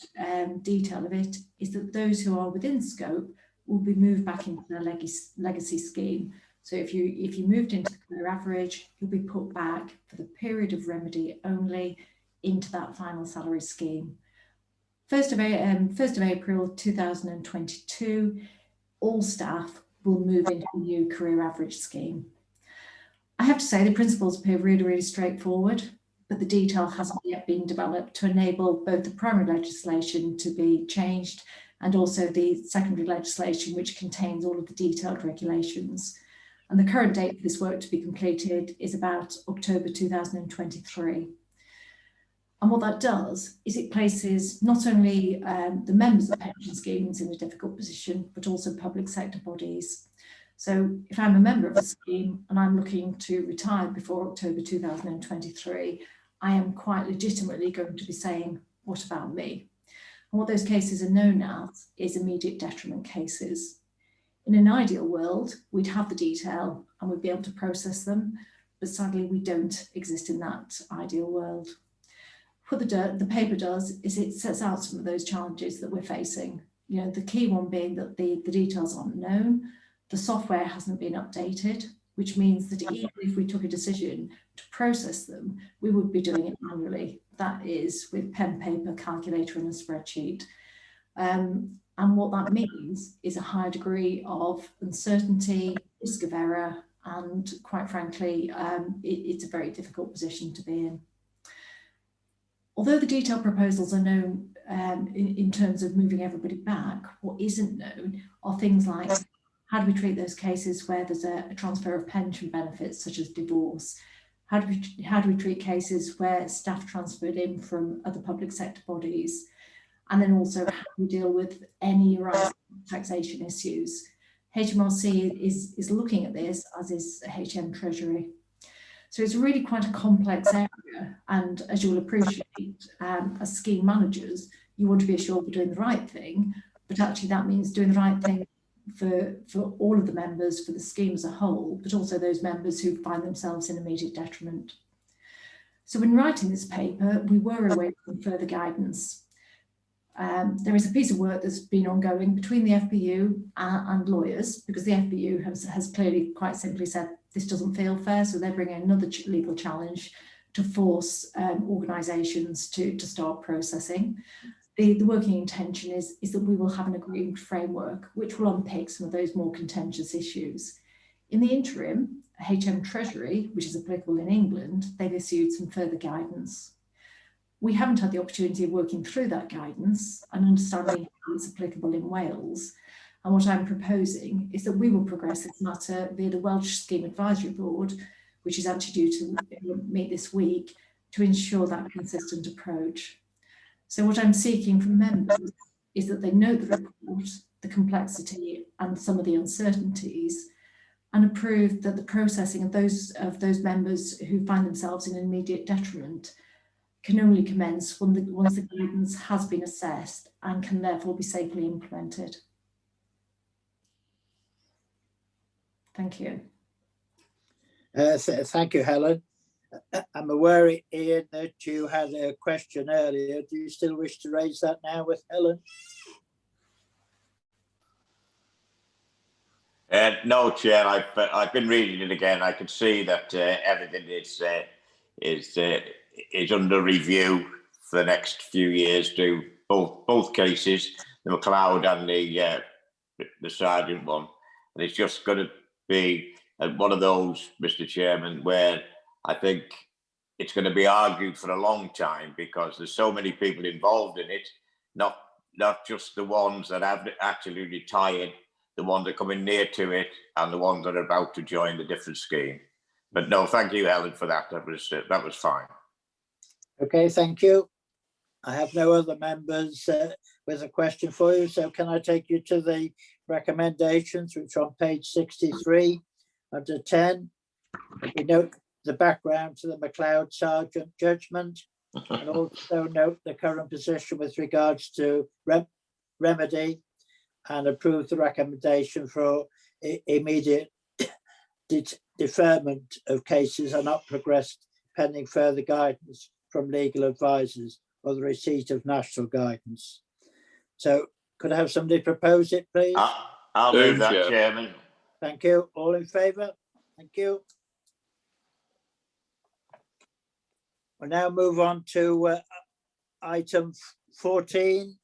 detail of it is that those who are within scope will be moved back into the legacy scheme. So if you moved into the career average, you'll be put back for the period of remedy only into that final salary scheme. 1st of April 2022, all staff will move into the new career average scheme. I have to say the principles appear really, really straightforward, but the detail hasn't yet been developed to enable both the primary legislation to be changed and also the secondary legislation, which contains all of the detailed regulations. And the current date for this work to be completed is about October 2023. And what that does is it places not only the members of pension schemes in a difficult position, but also public sector bodies. So if I'm a member of a scheme and I'm looking to retire before October 2023, I am quite legitimately going to be saying, what about me? And what those cases are known as is immediate detriment cases. In an ideal world, we'd have the detail and we'd be able to process them, but sadly we don't exist in that ideal world. what the paper does is it sets out some of those challenges that we're facing. You know, the key one being that the details aren't known, the software hasn't been updated, which means that even if we took a decision to process them, we would be doing it manually. That is with pen, paper, calculator and a spreadsheet. And what that means is a high degree of uncertainty, risk of error, and quite frankly, it's a very difficult position to be in. Although the detailed proposals are known in terms of moving everybody back, what isn't known are things like how do we treat those cases where there's a transfer of pension benefits, such as divorce? How do we treat cases where staff transferred in from other public sector bodies? And then also how do we deal with any rising taxation issues? HMRC is looking at this, as is HM Treasury. So it's really quite a complex area, and as you'll appreciate, as scheme managers, you want to be assured we're doing the right thing, but actually that means doing the right thing for all of the members, for the scheme as a whole, but also those members who find themselves in immediate detriment. So when writing this paper, we were awaiting further guidance. There is a piece of work that's been ongoing between the FPU and lawyers, because the FPU has clearly quite simply said this doesn't feel fair, so they're bringing another legal challenge to force organisations to start processing. The working intention is that we will have an agreed framework which will unpick some of those more contentious issues. In the interim, HM Treasury, which is applicable in England, they've issued some further guidance. We haven't had the opportunity of working through that guidance and understanding how it's applicable in Wales. And what I'm proposing is that we will progress this matter via the Welsh Scheme Advisory Board, which is actually due to meet this week, to ensure that consistent approach. So what I'm seeking from members is that they note the report, the complexity and some of the uncertainties, and approve that the processing of those members who find themselves in immediate detriment can only commence once the guidance has been assessed and can therefore be safely implemented. Thank you. Thank you, Helen. I'm aware, Ian, that you had a question earlier. Do you still wish to raise that now with Helen? No, Chair. I've been reading it again. I can see that everything is under review for the next few years. To both cases, the McLeod and the Sergeant one, and it's just going to be one of those, Mr. Chairman, where I think it's going to be argued for a long time, because there's so many people involved in it, not just the ones that have actually retired, the ones that are coming near to it, and the ones that are about to join the different scheme. But no, thank you, Helen, for that. That was fine. Okay, thank you. I have no other members with a question for you, so can I take you to the recommendations, which are on page 63 under 10. We note the background to the McLeod Sergeant judgment, and also note the current position with regards to remedy, and approve the recommendation for immediate deferment of cases are not progressed pending further guidance from legal advisors or the receipt of national guidance. So could I have somebody propose it, please? I'll move that, Chairman. Thank you. All in favour? Thank you. We'll now move on to item 14,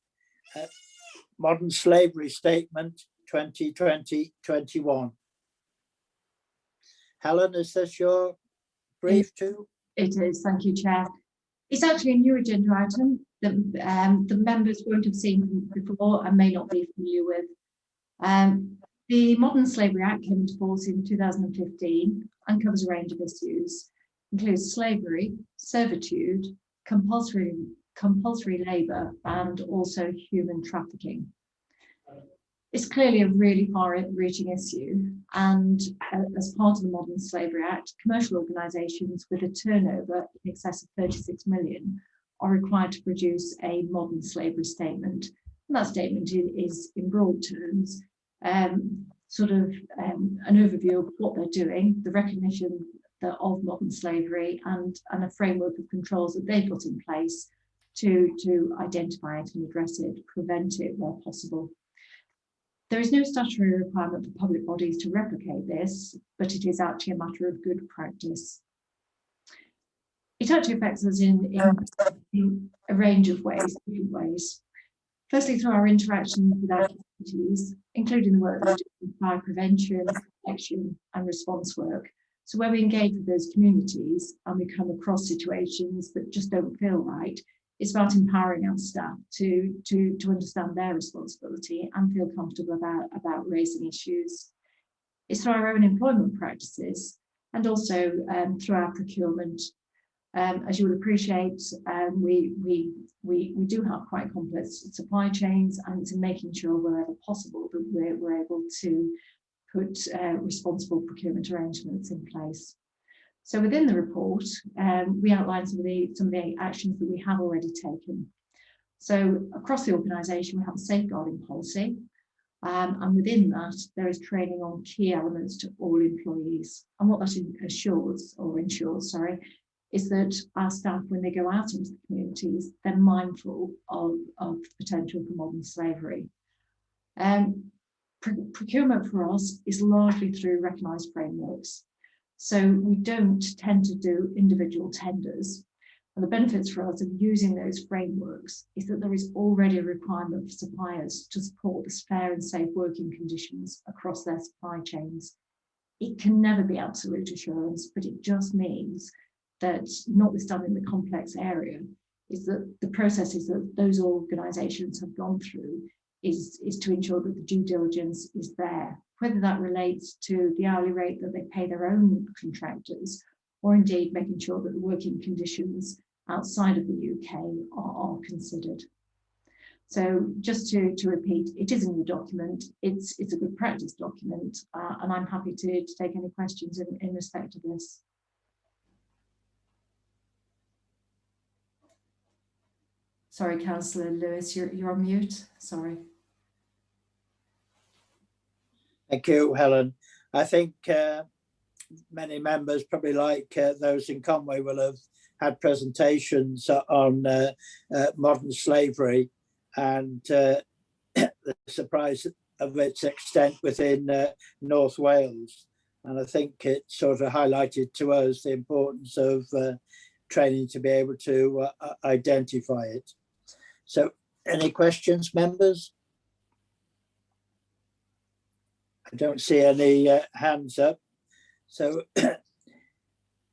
Modern Slavery Statement 2020-21. Helen, is this your brief too? It is, thank you, Chair. It's actually a new agenda item that the members won't have seen before and may not be familiar with. The Modern Slavery Act came into force in 2015 and covers a range of issues, includes slavery, servitude, compulsory labour, and also human trafficking. It's clearly a really far-reaching issue, and as part of the Modern Slavery Act, commercial organisations with a turnover in excess of 36 million are required to produce a modern slavery statement. And that statement is, in broad terms, an overview of what they're doing, the recognition of modern slavery and a framework of controls that they put in place to identify it and address it, prevent it where possible. There is no statutory requirement for public bodies to replicate this, but it is actually a matter of good practice. It actually affects us in a range of ways, different ways. Firstly, through our interactions with our communities, including the work that we do in fire prevention, protection and response work. So where we engage with those communities and we come across situations that just don't feel right, it's about empowering our staff to understand their responsibility and feel comfortable about raising issues. It's through our own employment practices and also through our procurement. As you will appreciate, we do have quite complex supply chains, and it's in making sure wherever possible that we're able to put responsible procurement arrangements in place. So within the report, we outline some of the actions that we have already taken. So across the organisation, we have a safeguarding policy, and within that, there is training on key elements to all employees. And what that ensures, is that our staff, when they go out into the communities, they're mindful of the potential for modern slavery. Procurement for us is largely through recognised frameworks. So we don't tend to do individual tenders. And the benefits for us of using those frameworks is that there is already a requirement for suppliers to support the fair and safe working conditions across their supply chains. It can never be absolute assurance, but it just means that, notwithstanding the complex area, is that the processes that those organisations have gone through is to ensure that the due diligence is there, whether that relates to the hourly rate that they pay their own contractors, or indeed making sure that the working conditions outside of the UK are considered. So just to repeat, it is a new document, it's a good practice document, and I'm happy to take any questions in respect of this. Sorry, Councillor Lewis, you're on mute, sorry. Thank you, Helen. I think many members, probably like those in Conway, will have had presentations on modern slavery and the surprise of its extent within North Wales. And I think it sort of highlighted to us the importance of training to be able to identify it. So any questions, members? I don't see any hands up. So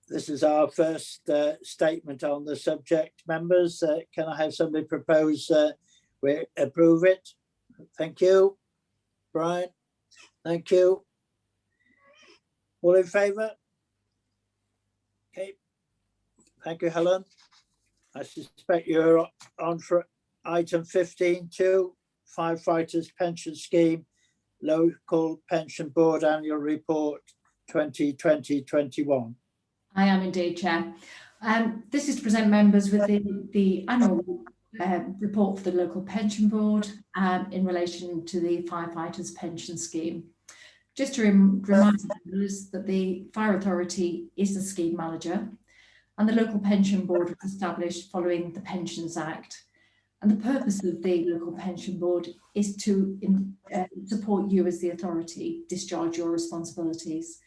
this is our first statement on the subject, members. Can I have somebody propose we approve it? Thank you. Brian, thank you. All in favour? Okay. Thank you, Helen. I suspect you're on for item 15.2, Firefighters Pension Scheme, Local Pension Board Annual Report 2020-21. I am indeed, Chair. This is to present members with the annual report for the Local Pension Board in relation to the Firefighters Pension Scheme. Just to remind members that the Fire Authority is the scheme manager, and the Local Pension Board was established following the Pensions Act. And the purpose of the Local Pension Board is to support you as the authority discharge your responsibilities.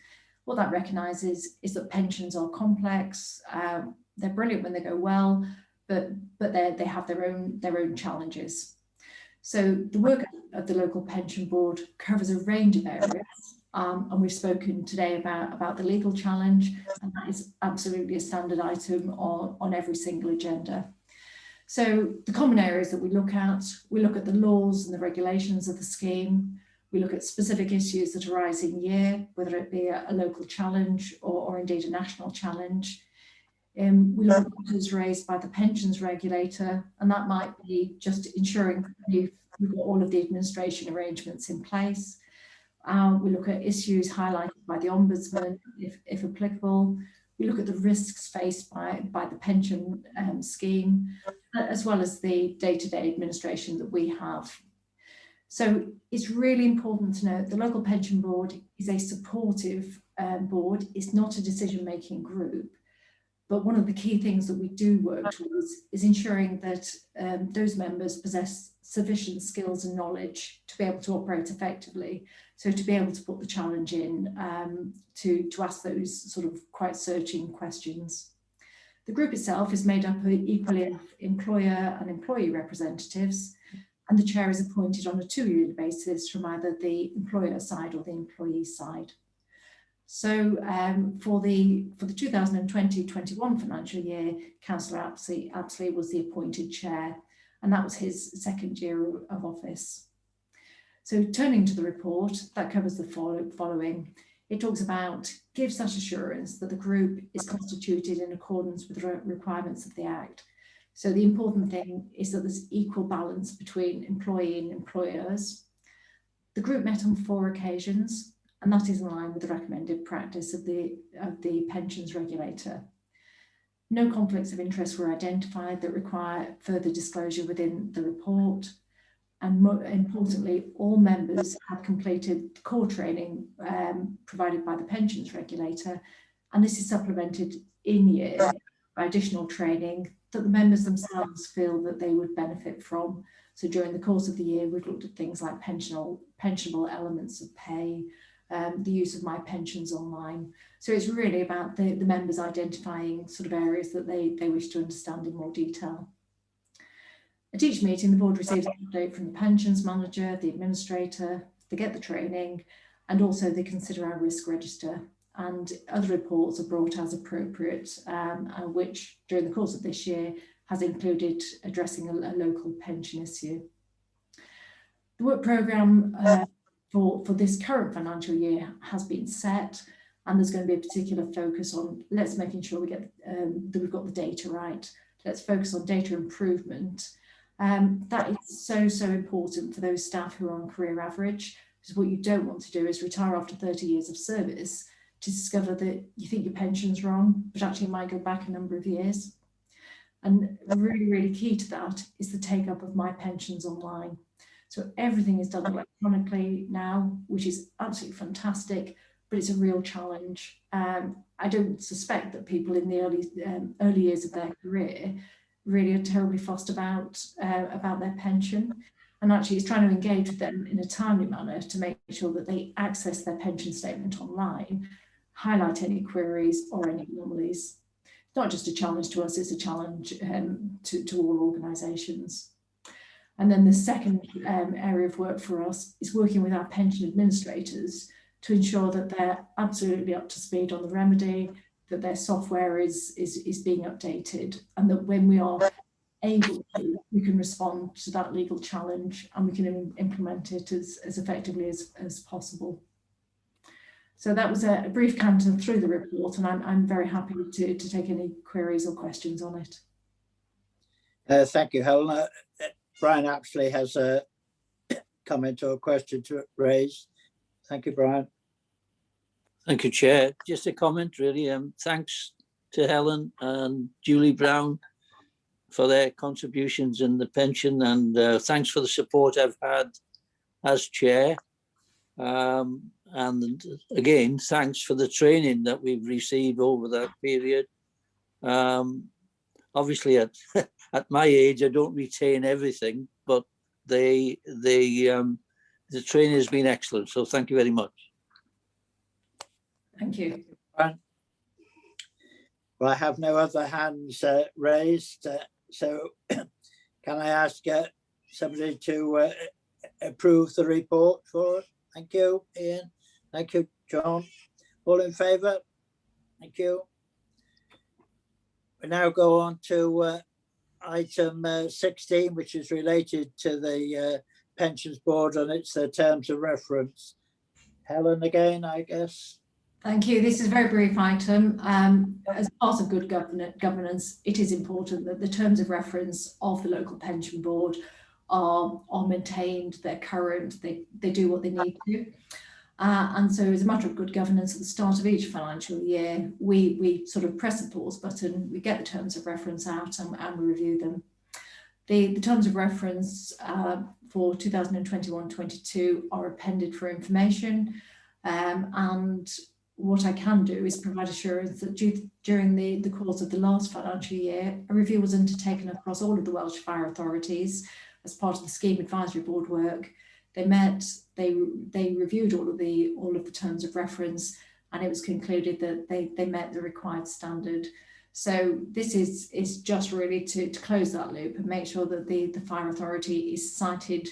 What that recognises is that pensions are complex. They're brilliant when they go well, but they have their own challenges. So the work of the Local Pension Board covers a range of areas, and we've spoken today about the legal challenge, and that is absolutely a standard item on every single agenda. So the common areas that we look at the laws and the regulations of the scheme. We look at specific issues that arise in year, whether it be a local challenge or indeed a national challenge. We look at matters raised by the pensions regulator, and that might be just ensuring you've got all of the administration arrangements in place. We look at issues highlighted by the Ombudsman, if applicable. We look at the risks faced by the pension scheme, as well as the day-to-day administration that we have. So it's really important to note the Local Pension Board is a supportive board is not a decision-making group, but one of the key things that we do work towards is ensuring that those members possess sufficient skills and knowledge to be able to operate effectively. So to be able to put the challenge in to ask those sort of quite searching questions. The group itself is made up equally of employer and employee representatives, and the chair is appointed on a 2-yearly basis from either the employer side or the employee side. So for the 2020-21 financial year, Councillor Apsley was the appointed chair, and that was his second year of office. So turning to the report, that covers the following. It talks about, gives that assurance that the group is constituted in accordance with the requirements of the Act. So the important thing is that there's equal balance between employee and employers. The group met on 4 occasions, and that is in line with the recommended practice of the pensions regulator. No conflicts of interest were identified that require further disclosure within the report. And more importantly, all members have completed core training provided by the pensions regulator, and this is supplemented in year by additional training that the members themselves feel that they would benefit from. So during the course of the year, we've looked at things like pensionable elements of pay, the use of My Pensions Online. So it's really about the members identifying sort of areas that they wish to understand in more detail. At each meeting, the board receives an update from the pensions manager, the administrator, they get the training, and also they consider our risk register, and other reports are brought as appropriate, which during the course of this year has included addressing a local pension issue. The work programme for this current financial year has been set, and there's going to be a particular focus on let's making sure we get that we've got the data right. Let's focus on data improvement. That is so important for those staff who are on career average, because what you don't want to do is retire after 30 years of service to discover that you think your pension's wrong, but actually it might go back a number of years. And really key to that is the take up of My Pensions Online. So everything is done electronically now, which is absolutely fantastic, but it's a real challenge. I don't suspect that people in the early years of their career really are terribly fussed about their pension, and actually it's trying to engage with them in a timely manner to make sure that they access their pension statement online, highlight any queries or any anomalies. It's not just a challenge to us, it's a challenge to all organisations. And then the second area of work for us is working with our pension administrators to ensure that they're absolutely up to speed on the remedy, that their software is being updated, and that when we are able to, we can respond to that legal challenge and we can implement it as effectively as possible. So that was a brief canter through the report, and I'm very happy to take any queries or questions on it. Thank you, Helen. Brian Apsley has a comment or a question to raise. Thank you, Brian. Thank you, Chair. Just a comment, really. Thanks to Helen and Julie Brown for their contributions in the pension, and thanks for the support I've had as Chair. And again, thanks for the training that we've received over that period. Obviously, at my age, I don't retain everything, but the training has been excellent. So thank you very much. Thank you. Well, I have no other hands raised, so can I ask somebody to approve the report for it? Thank you, Ian. Thank you, John. All in favour? Thank you. We now go on to item 16, which is related to the Pensions Board and its terms of reference. Helen, again, I guess. Thank you. This is a very brief item. As part of good governance, it is important that the terms of reference of the local pension board are maintained, they're current, they do what they need to. And so as a matter of good governance, at the start of each financial year, we sort of press the pause button, we get the terms of reference out and we review them. The terms of reference for 2021-22 are appended for information, and what I can do is provide assurance that during the course of the last financial year, a review was undertaken across all of the Welsh Fire Authorities as part of the Scheme Advisory Board work. They met, they reviewed all of the terms of reference, and it was concluded that they met the required standard. So this is just really to close that loop and make sure that the Fire Authority is cited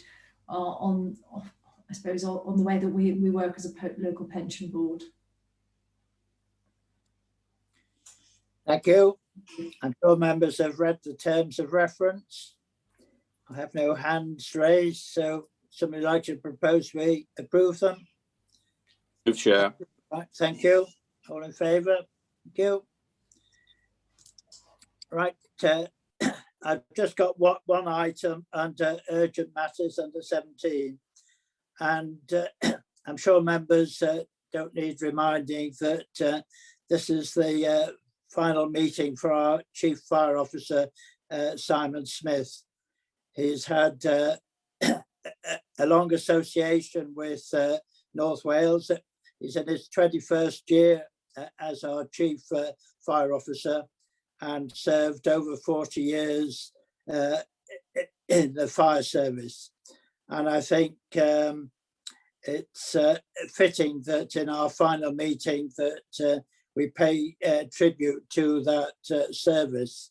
on I suppose on the way that we work as a local pension board. Thank you. I'm sure members have read the terms of reference. I have no hands raised, so somebody like to propose we approve them? Move, Chair. Right, thank you. All in favour? Thank you. Right, I've just got one item under urgent matters under 17, and I'm sure members don't need reminding that this is the final meeting for our Chief Fire Officer, Simon Smith. He's had a long association with North Wales. He's in his 21st year as our Chief Fire Officer and served over 40 years in the fire service. And I think it's fitting that in our final meeting that we pay tribute to that service.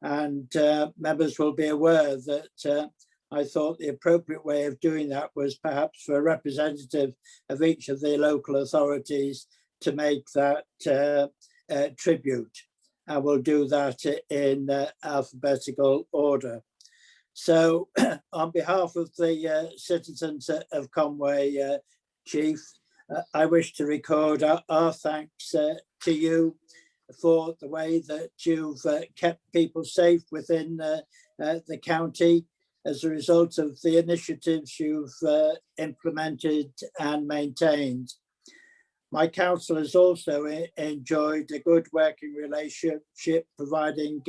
And members will be aware that I thought the appropriate way of doing that was perhaps for a representative of each of the local authorities to make that tribute. And we'll do that in alphabetical order. So on behalf of the citizens of Conway, Chief, I wish to record our thanks to you for the way that you've kept people safe within the county as a result of the initiatives you've implemented and maintained. My council has also enjoyed a good working relationship, providing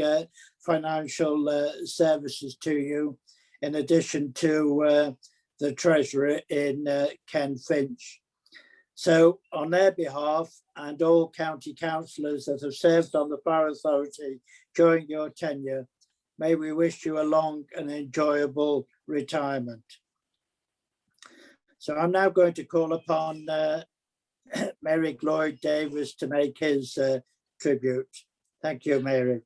financial services to you, in addition to the Treasurer in Ken Finch. So on their behalf and all county councillors that have served on the Fire Authority during your tenure, may we wish you a long and enjoyable retirement. So I'm now going to call upon Mary Lloyd Davies to make his tribute. Thank you, Mary.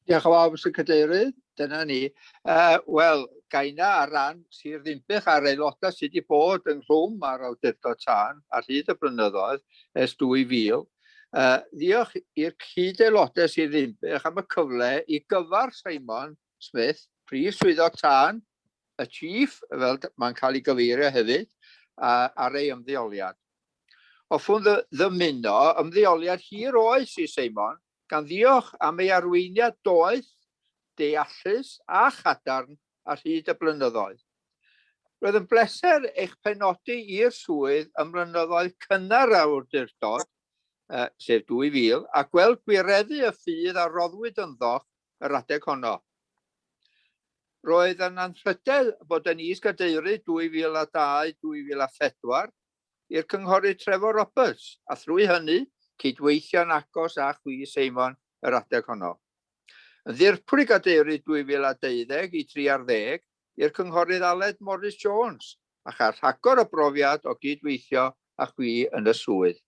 Diolch yn fawr, Mr Cadeirydd. Dyna ni. Wel, gaina ar ran Sir Ddinbych a'r aelodau sydd wedi bod yn rhwm ar Awdurdod Tân ar hyd y blynyddoedd ers 2000. Diolch i'r cyd-aelodau Sir Ddinbych am y cyfle i gyfar Simon Smith, Prif Swyddog Tân, y Chief, fel mae'n cael ei gyfeirio hefyd, ar ei ymddeoliad. Hoffwn ddymuno ymddeoliad hir oes i Simon, gan ddiolch am ei arweiniad doeth, deallus a chadarn ar hyd y blynyddoedd. Roedd yn bleser eich penodi i'r swydd ym mlynyddoedd cynnar Awdurdod, sef 2000, a gweld gwireddu y ffydd a roddwyd ynddoch yr adeg honno. Roedd yn anrhydedd bod yn is-gadeirydd 2002-2004 i'r cynghorydd Trevor Roberts, a thrwy hynny cydweithio'n agos â chwi Simon yr adeg honno. Yn ddirprwy gadeirydd 2012 i 2013 i'r cynghorydd Aled Morris Jones, a chael rhagor o brofiad o gydweithio â chwi yn y swydd.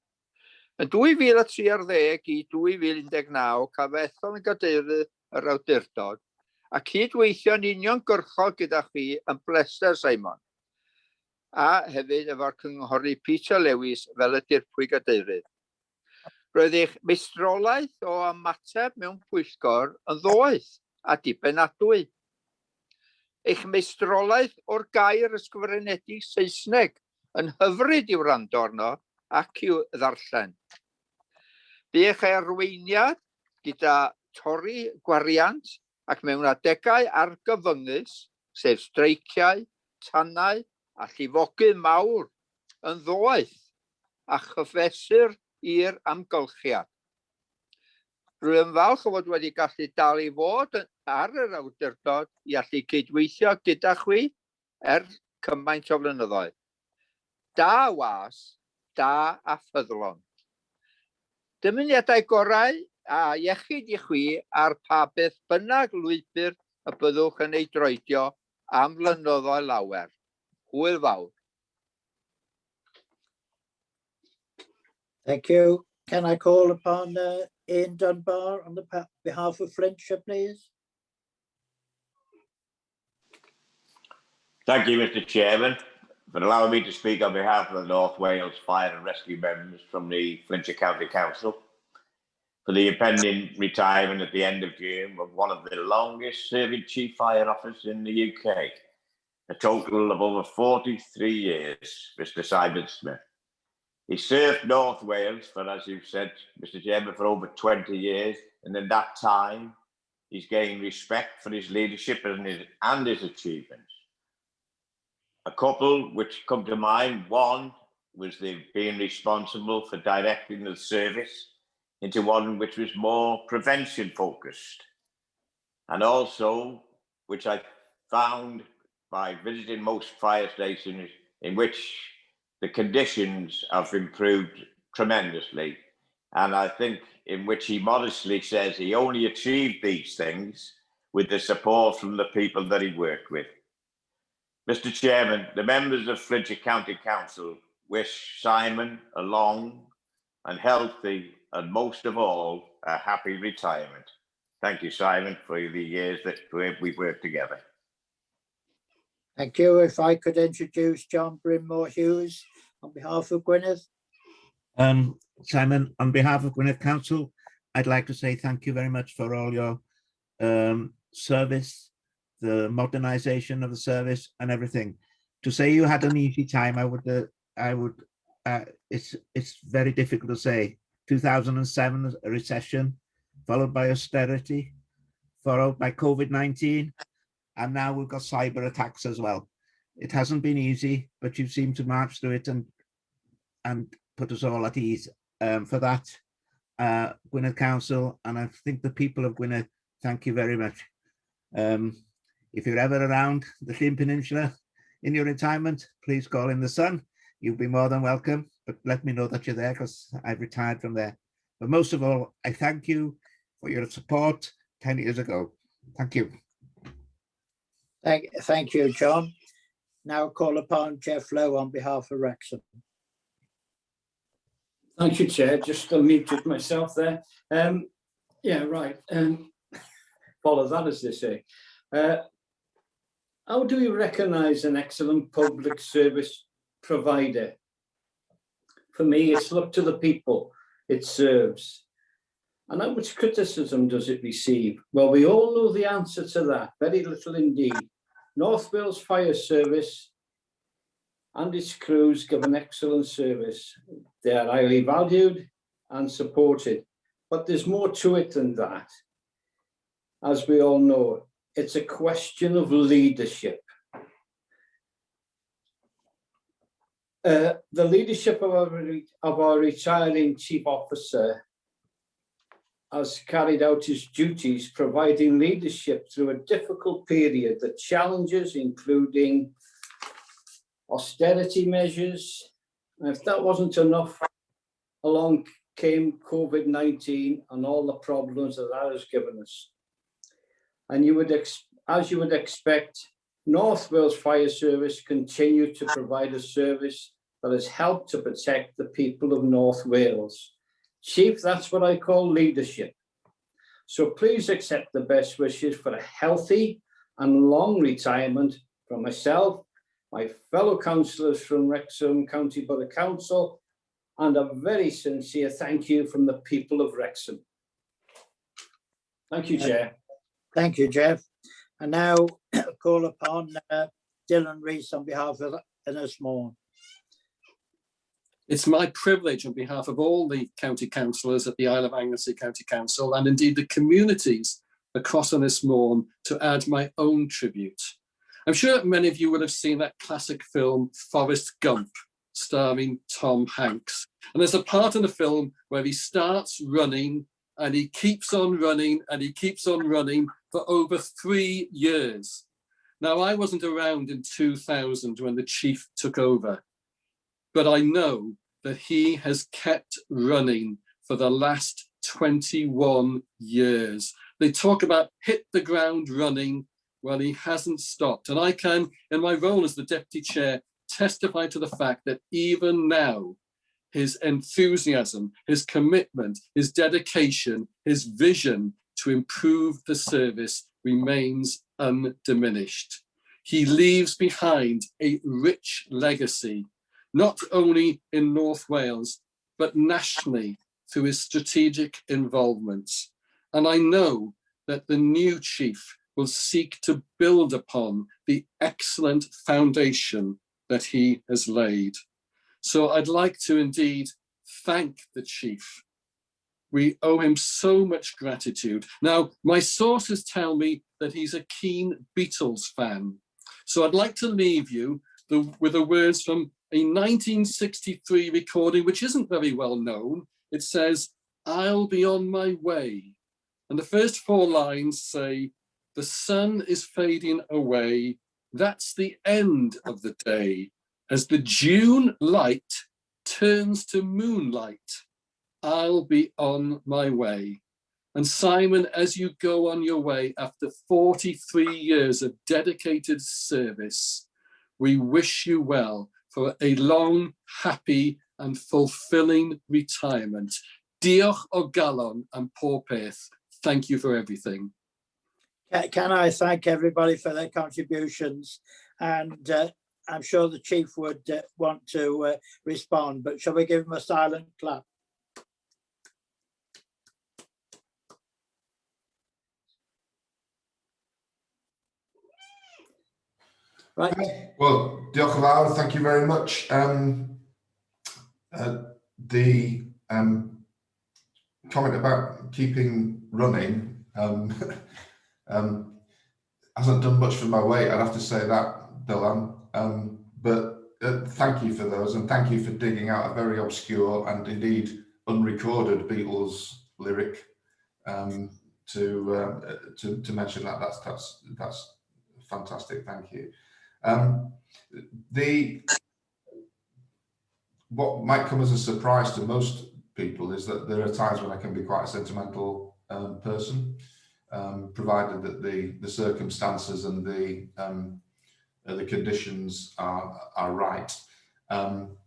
Yn 2013 i 2019 cafethodd yn gadeirydd yr Awdurdod, a cydweithio'n uniongyrchol gyda chwi yn bleser Simon, a hefyd efo'r cynghorydd Peter Lewis fel y dirprwy gadeirydd. Roedd eich meistrolaeth o ymateb mewn pwyllgor yn ddoeth a dibynadwy. Eich meistrolaeth o'r gair ysgrifenedig Saesneg yn hyfryd i'w wrando arno ac i'w ddarllen. Bu eich arweiniad gyda torri gwariant ac mewn adegau argyfyngus, sef streiciau, tannau a llifogydd mawr yn ddoeth a chyfesur i'r amgylchiad. Rwy'n falch o fod wedi gallu dal i fod ar yr Awdurdod i allu cydweithio gyda chwi cymaint o flynyddoedd. Da was da a ffyddlon. Dymuniadau gorau a iechyd i chwi ar pa beth bynnag lwybr y byddwch yn ei droedio am flynyddoedd lawer. Hwyl fawr. Thank you. Can I call upon Ian Dunbar on the behalf of Flintshire, please? Thank you, Mr. Chairman, for allowing me to speak on behalf of the North Wales Fire and Rescue members from the Flintshire County Council for the impending retirement at the end of June of one of the longest serving chief fire officers in the UK, a total of over 43 years, Mr. Simon Smith. He served North Wales for, as you've said, Mr. Chairman, for over 20 years, and in that time, he's gained respect for his leadership and his achievements. A couple which come to mind, one was being responsible for directing the service into one which was more prevention focused. And also, which I found by visiting most fire stations, in which the conditions have improved tremendously. And I think in which he modestly says he only achieved these things with the support from the people that he worked with. Mr. Chairman, the members of Flintshire County Council wish Simon a long and healthy, and most of all, a happy retirement. Thank you, Simon, for the years that we've worked together. Thank you. If I could introduce John Brimore Hughes on behalf of Gwynedd. Simon, on behalf of Gwynedd Council, I'd like to say thank you very much for all your service, the modernisation of the service and everything. To say you had an easy time, it's very difficult to say. 2007, a recession, followed by austerity, followed by COVID-19, and now we've got cyber attacks as well. It hasn't been easy, but you seem to march through it and put us all at ease. For that, Gwynedd Council, and I think the people of Gwynedd, thank you very much. If you're ever around the Llun Peninsula in your retirement, please call in the sun. You'll be more than welcome, but let me know that you're there because I've retired from there. But most of all, I thank you for your support 10 years ago. Thank you. Thank you, John. Now call upon Jeff Lowe on behalf of Wrexham. Thank you, Chair. Just unmuted myself there. Yeah, right. Follow that, as they say. How do we recognise an excellent public service provider? For me, it's look to the people it serves. And how much criticism does it receive? Well, we all know the answer to that, very little indeed. North Wales Fire Service and its crews give an excellent service. They are highly valued and supported, but there's more to it than that. As we all know, it's a question of leadership. The leadership of our retiring chief officer has carried out his duties, providing leadership through a difficult period, the challenges including austerity measures. And if that wasn't enough, along came COVID-19 and all the problems that has given us. And as you would expect, North Wales Fire Service continued to provide a service that has helped to protect the people of North Wales. Chief, that's what I call leadership. So please accept the best wishes for a healthy and long retirement from myself, my fellow councillors from Wrexham County Borough Council, and a very sincere thank you from the people of Wrexham. Thank you, Chair. Thank you, Jeff. And now call upon Dylan Rees on behalf of Ynysmore. It's my privilege on behalf of all the county councillors at the Isle of Anglesey County Council and indeed the communities across Ynysmore to add my own tribute. I'm sure many of you will have seen that classic film Forrest Gump starring Tom Hanks. And there's a part in the film where he starts running and he keeps on running and he keeps on running for over 3 years. Now, I wasn't around in 2000 when the chief took over, but I know that he has kept running for the last 21 years. They talk about hit the ground running. Well, he hasn't stopped. And I can, in my role as the deputy chair, testify to the fact that even now, his enthusiasm, his commitment, his dedication, his vision to improve the service remains undiminished. He leaves behind a rich legacy, not only in North Wales, but nationally through his strategic involvements. And I know that the new chief will seek to build upon the excellent foundation that he has laid. So I'd like to indeed thank the chief. We owe him so much gratitude. Now, my sources tell me that he's a keen Beatles fan. So I'd like to leave you with the words from a 1963 recording, which isn't very well known. It says, "I'll be on my way." And the first 4 lines say, "The sun is fading away. That's the end of the day. As the June light turns to moonlight, I'll be on my way." And Simon, as you go on your way after 43 years of dedicated service, we wish you well for a long, happy and fulfilling retirement. Diolch o galon and pob peth. Thank you for everything. Can I thank everybody for their contributions? And I'm sure the chief would want to respond, but shall we give him a silent clap? Right. Well, diolch yn fawr, thank you very much. The comment about keeping running hasn't done much for my weight, I'd have to say that, Dylan. But thank you for those, and thank you for digging out a very obscure and indeed unrecorded Beatles lyric to mention that. That's fantastic. Thank you. What might come as a surprise to most people is that there are times when I can be quite a sentimental person, provided that the circumstances and the conditions are right. And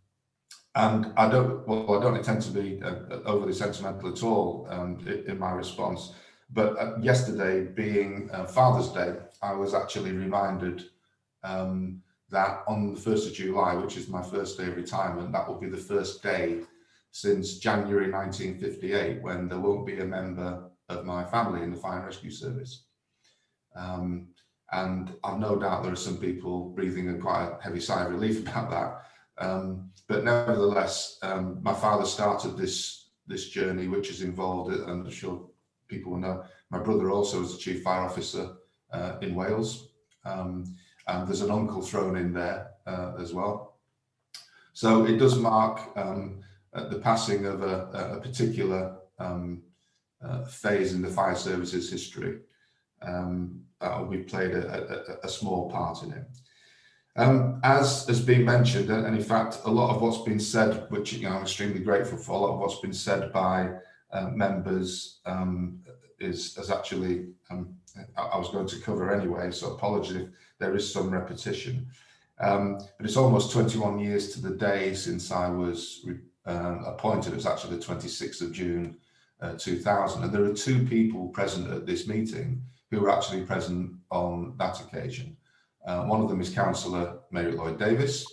I don't intend to be overly sentimental at all in my response. But yesterday, being Father's Day, I was actually reminded that on the 1st of July, which is my first day of retirement, that will be the first day since January 1958 when there won't be a member of my family in the Fire and Rescue Service. And I've no doubt there are some people breathing a quite a heavy sigh of relief about that. But nevertheless, my father started this journey, which has involved, and I'm sure people will know, my brother also was the Chief Fire Officer in Wales. And there's an uncle thrown in there as well. So it does mark the passing of a particular phase in the fire services history. We played a small part in it. As has been mentioned, and in fact, a lot of what's been said, which I'm extremely grateful for, a lot of what's been said by members is actually, I was going to cover anyway, so apologies if there is some repetition. But it's almost 21 years to the day since I was appointed. It was actually the 26th of June 2000. And there are 2 people present at this meeting who were actually present on that occasion. One of them is Councillor Mary Lloyd-Davis,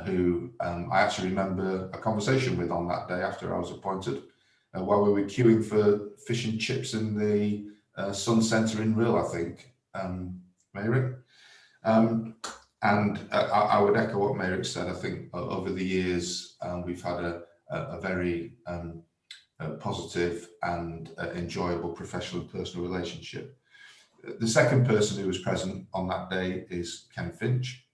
who I actually remember a conversation with on that day after I was appointed, while we were queuing for fish and chips in the Sun Centre in Rill, I think, Mary. And I would echo what Mary said. I think over the years we've had a very positive and enjoyable professional and personal relationship. The second person who was present on that day is Ken Finch.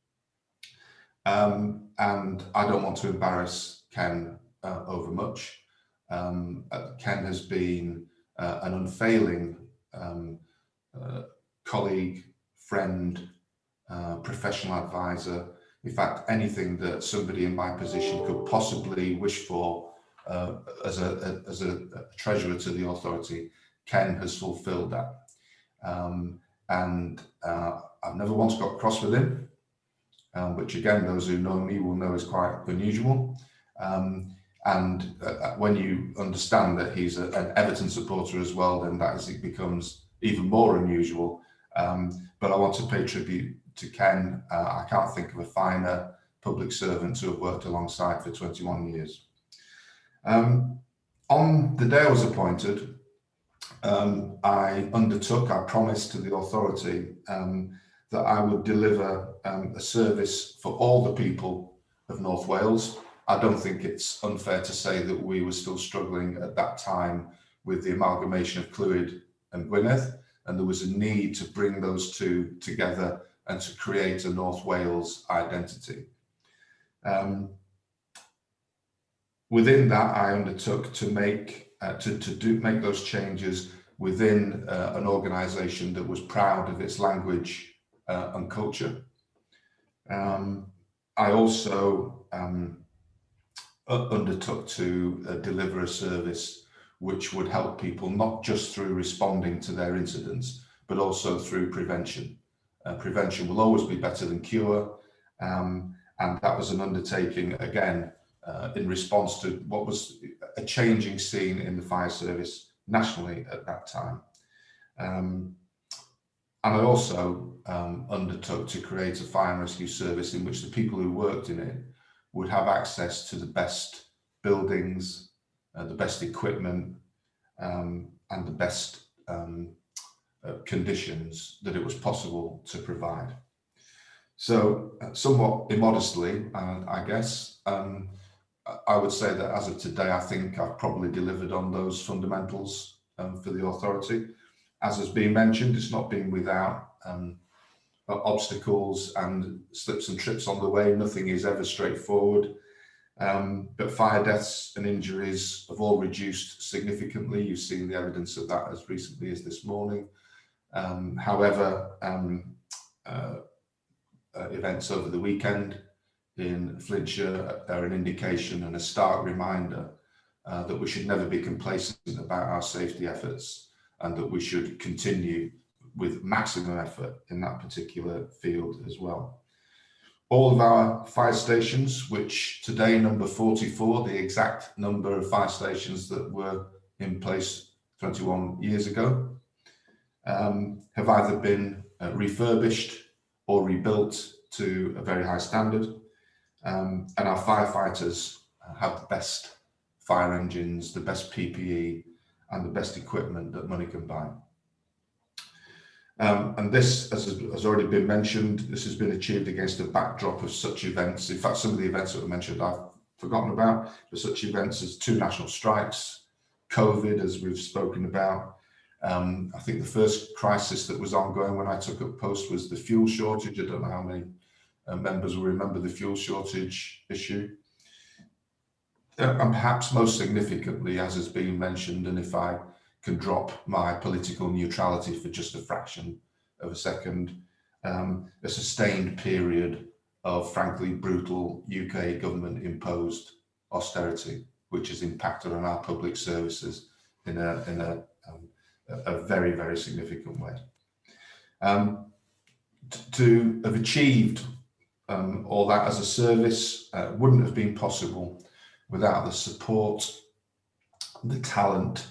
And I don't want to embarrass Ken over much. Ken has been an unfailing colleague, friend, professional advisor. In fact, anything that somebody in my position could possibly wish for as a treasurer to the authority, Ken has fulfilled that. I've never once got cross with him, which again, those who know me will know is quite unusual. When you understand that he's an Everton supporter as well, then it becomes even more unusual. But I want to pay tribute to Ken. I can't think of a finer public servant to have worked alongside for 21 years. On the day I was appointed, I promised to the authority that I would deliver a service for all the people of North Wales. I don't think it's unfair to say that we were still struggling at that time with the amalgamation of Clwyd and Gwynedd, and there was a need to bring those two together and to create a North Wales identity. Within that, I undertook to make those changes within an organisation that was proud of its language and culture. I also undertook to deliver a service which would help people not just through responding to their incidents, but also through prevention. Prevention will always be better than cure, and that was an undertaking, again, in response to what was a changing scene in the fire service nationally at that time. And I also undertook to create a fire and rescue service in which the people who worked in it would have access to the best buildings, the best equipment, and the best conditions that it was possible to provide. So somewhat immodestly, I guess, I would say that as of today, I think I've probably delivered on those fundamentals for the authority. As has been mentioned, it's not been without obstacles and slips and trips on the way. Nothing is ever straightforward. But fire deaths and injuries have all reduced significantly. You've seen the evidence of that as recently as this morning. However, events over the weekend in Flintshire are an indication and a stark reminder that we should never be complacent about our safety efforts, and that we should continue with maximum effort in that particular field as well. All of our fire stations, which today number 44, the exact number of fire stations that were in place 21 years ago, have either been refurbished or rebuilt to a very high standard. And our firefighters have the best fire engines, the best PPE, and the best equipment that money can buy. And this, as has already been mentioned, this has been achieved against a backdrop of such events. In fact, some of the events that were mentioned I've forgotten about, but such events as 2 national strikes, COVID, as we've spoken about. I think the first crisis that was ongoing when I took up post was the fuel shortage. I don't know how many members will remember the fuel shortage issue. And perhaps most significantly, as has been mentioned, and if I can drop my political neutrality for just a fraction of a second, a sustained period of frankly brutal UK government imposed austerity, which has impacted on our public services in a very, very significant way. To have achieved all that as a service wouldn't have been possible without the support, the talent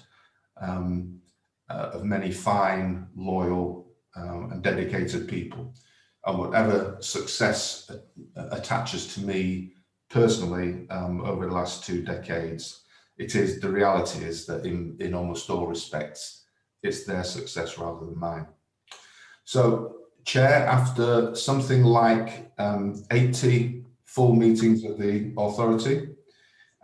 of many fine, loyal and dedicated people. And whatever success attaches to me personally over the last 2 decades, the reality is that in almost all respects, it's their success rather than mine. So, Chair, after something like 80 full meetings of the authority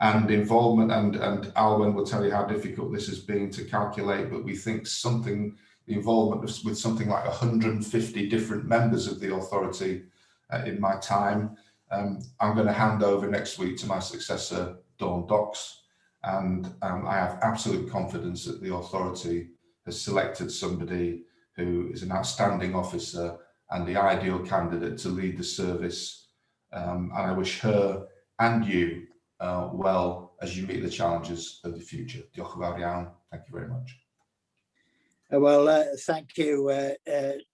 and involvement, and Alwyn will tell you how difficult this has been to calculate, but we think the involvement with something like 150 different members of the authority in my time, I'm going to hand over next week to my successor, Dawn Docks, and I have absolute confidence that the authority has selected somebody who is an outstanding officer and the ideal candidate to lead the service and I wish her and you well as you meet the challenges of the future. Diolch yn fawr iawn. Thank you very much. Well, thank you,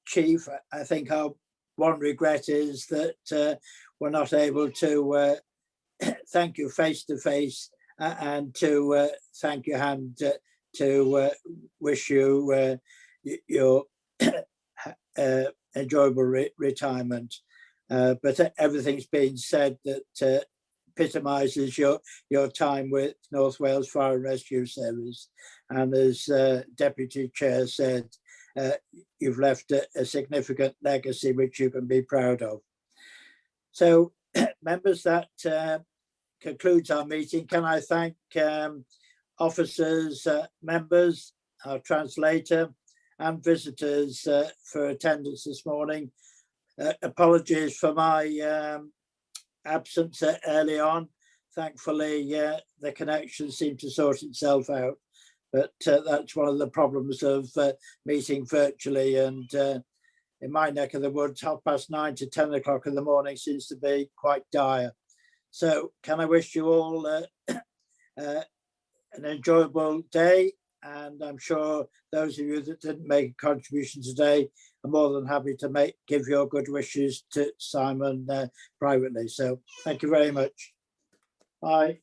Chief. I think our one regret is that we're not able to thank you face to face and to thank you hand to wish you your enjoyable retirement. But everything's been said that epitomises your time with North Wales Fire and Rescue Service. And as Deputy Chair said, you've left a significant legacy which you can be proud of. So, members, that concludes our meeting. Can I thank officers, members, our translator, and visitors for attendance this morning. Apologies for my absence early on. Thankfully, the connection seemed to sort itself out, but that's one of the problems of meeting virtually. And in my neck of the woods, 9:30 to 10 o'clock in the morning seems to be quite dire. So can I wish you all an enjoyable day? And I'm sure those of you that didn't make a contribution today are more than happy to give your good wishes to Simon privately. So thank you very much. Bye.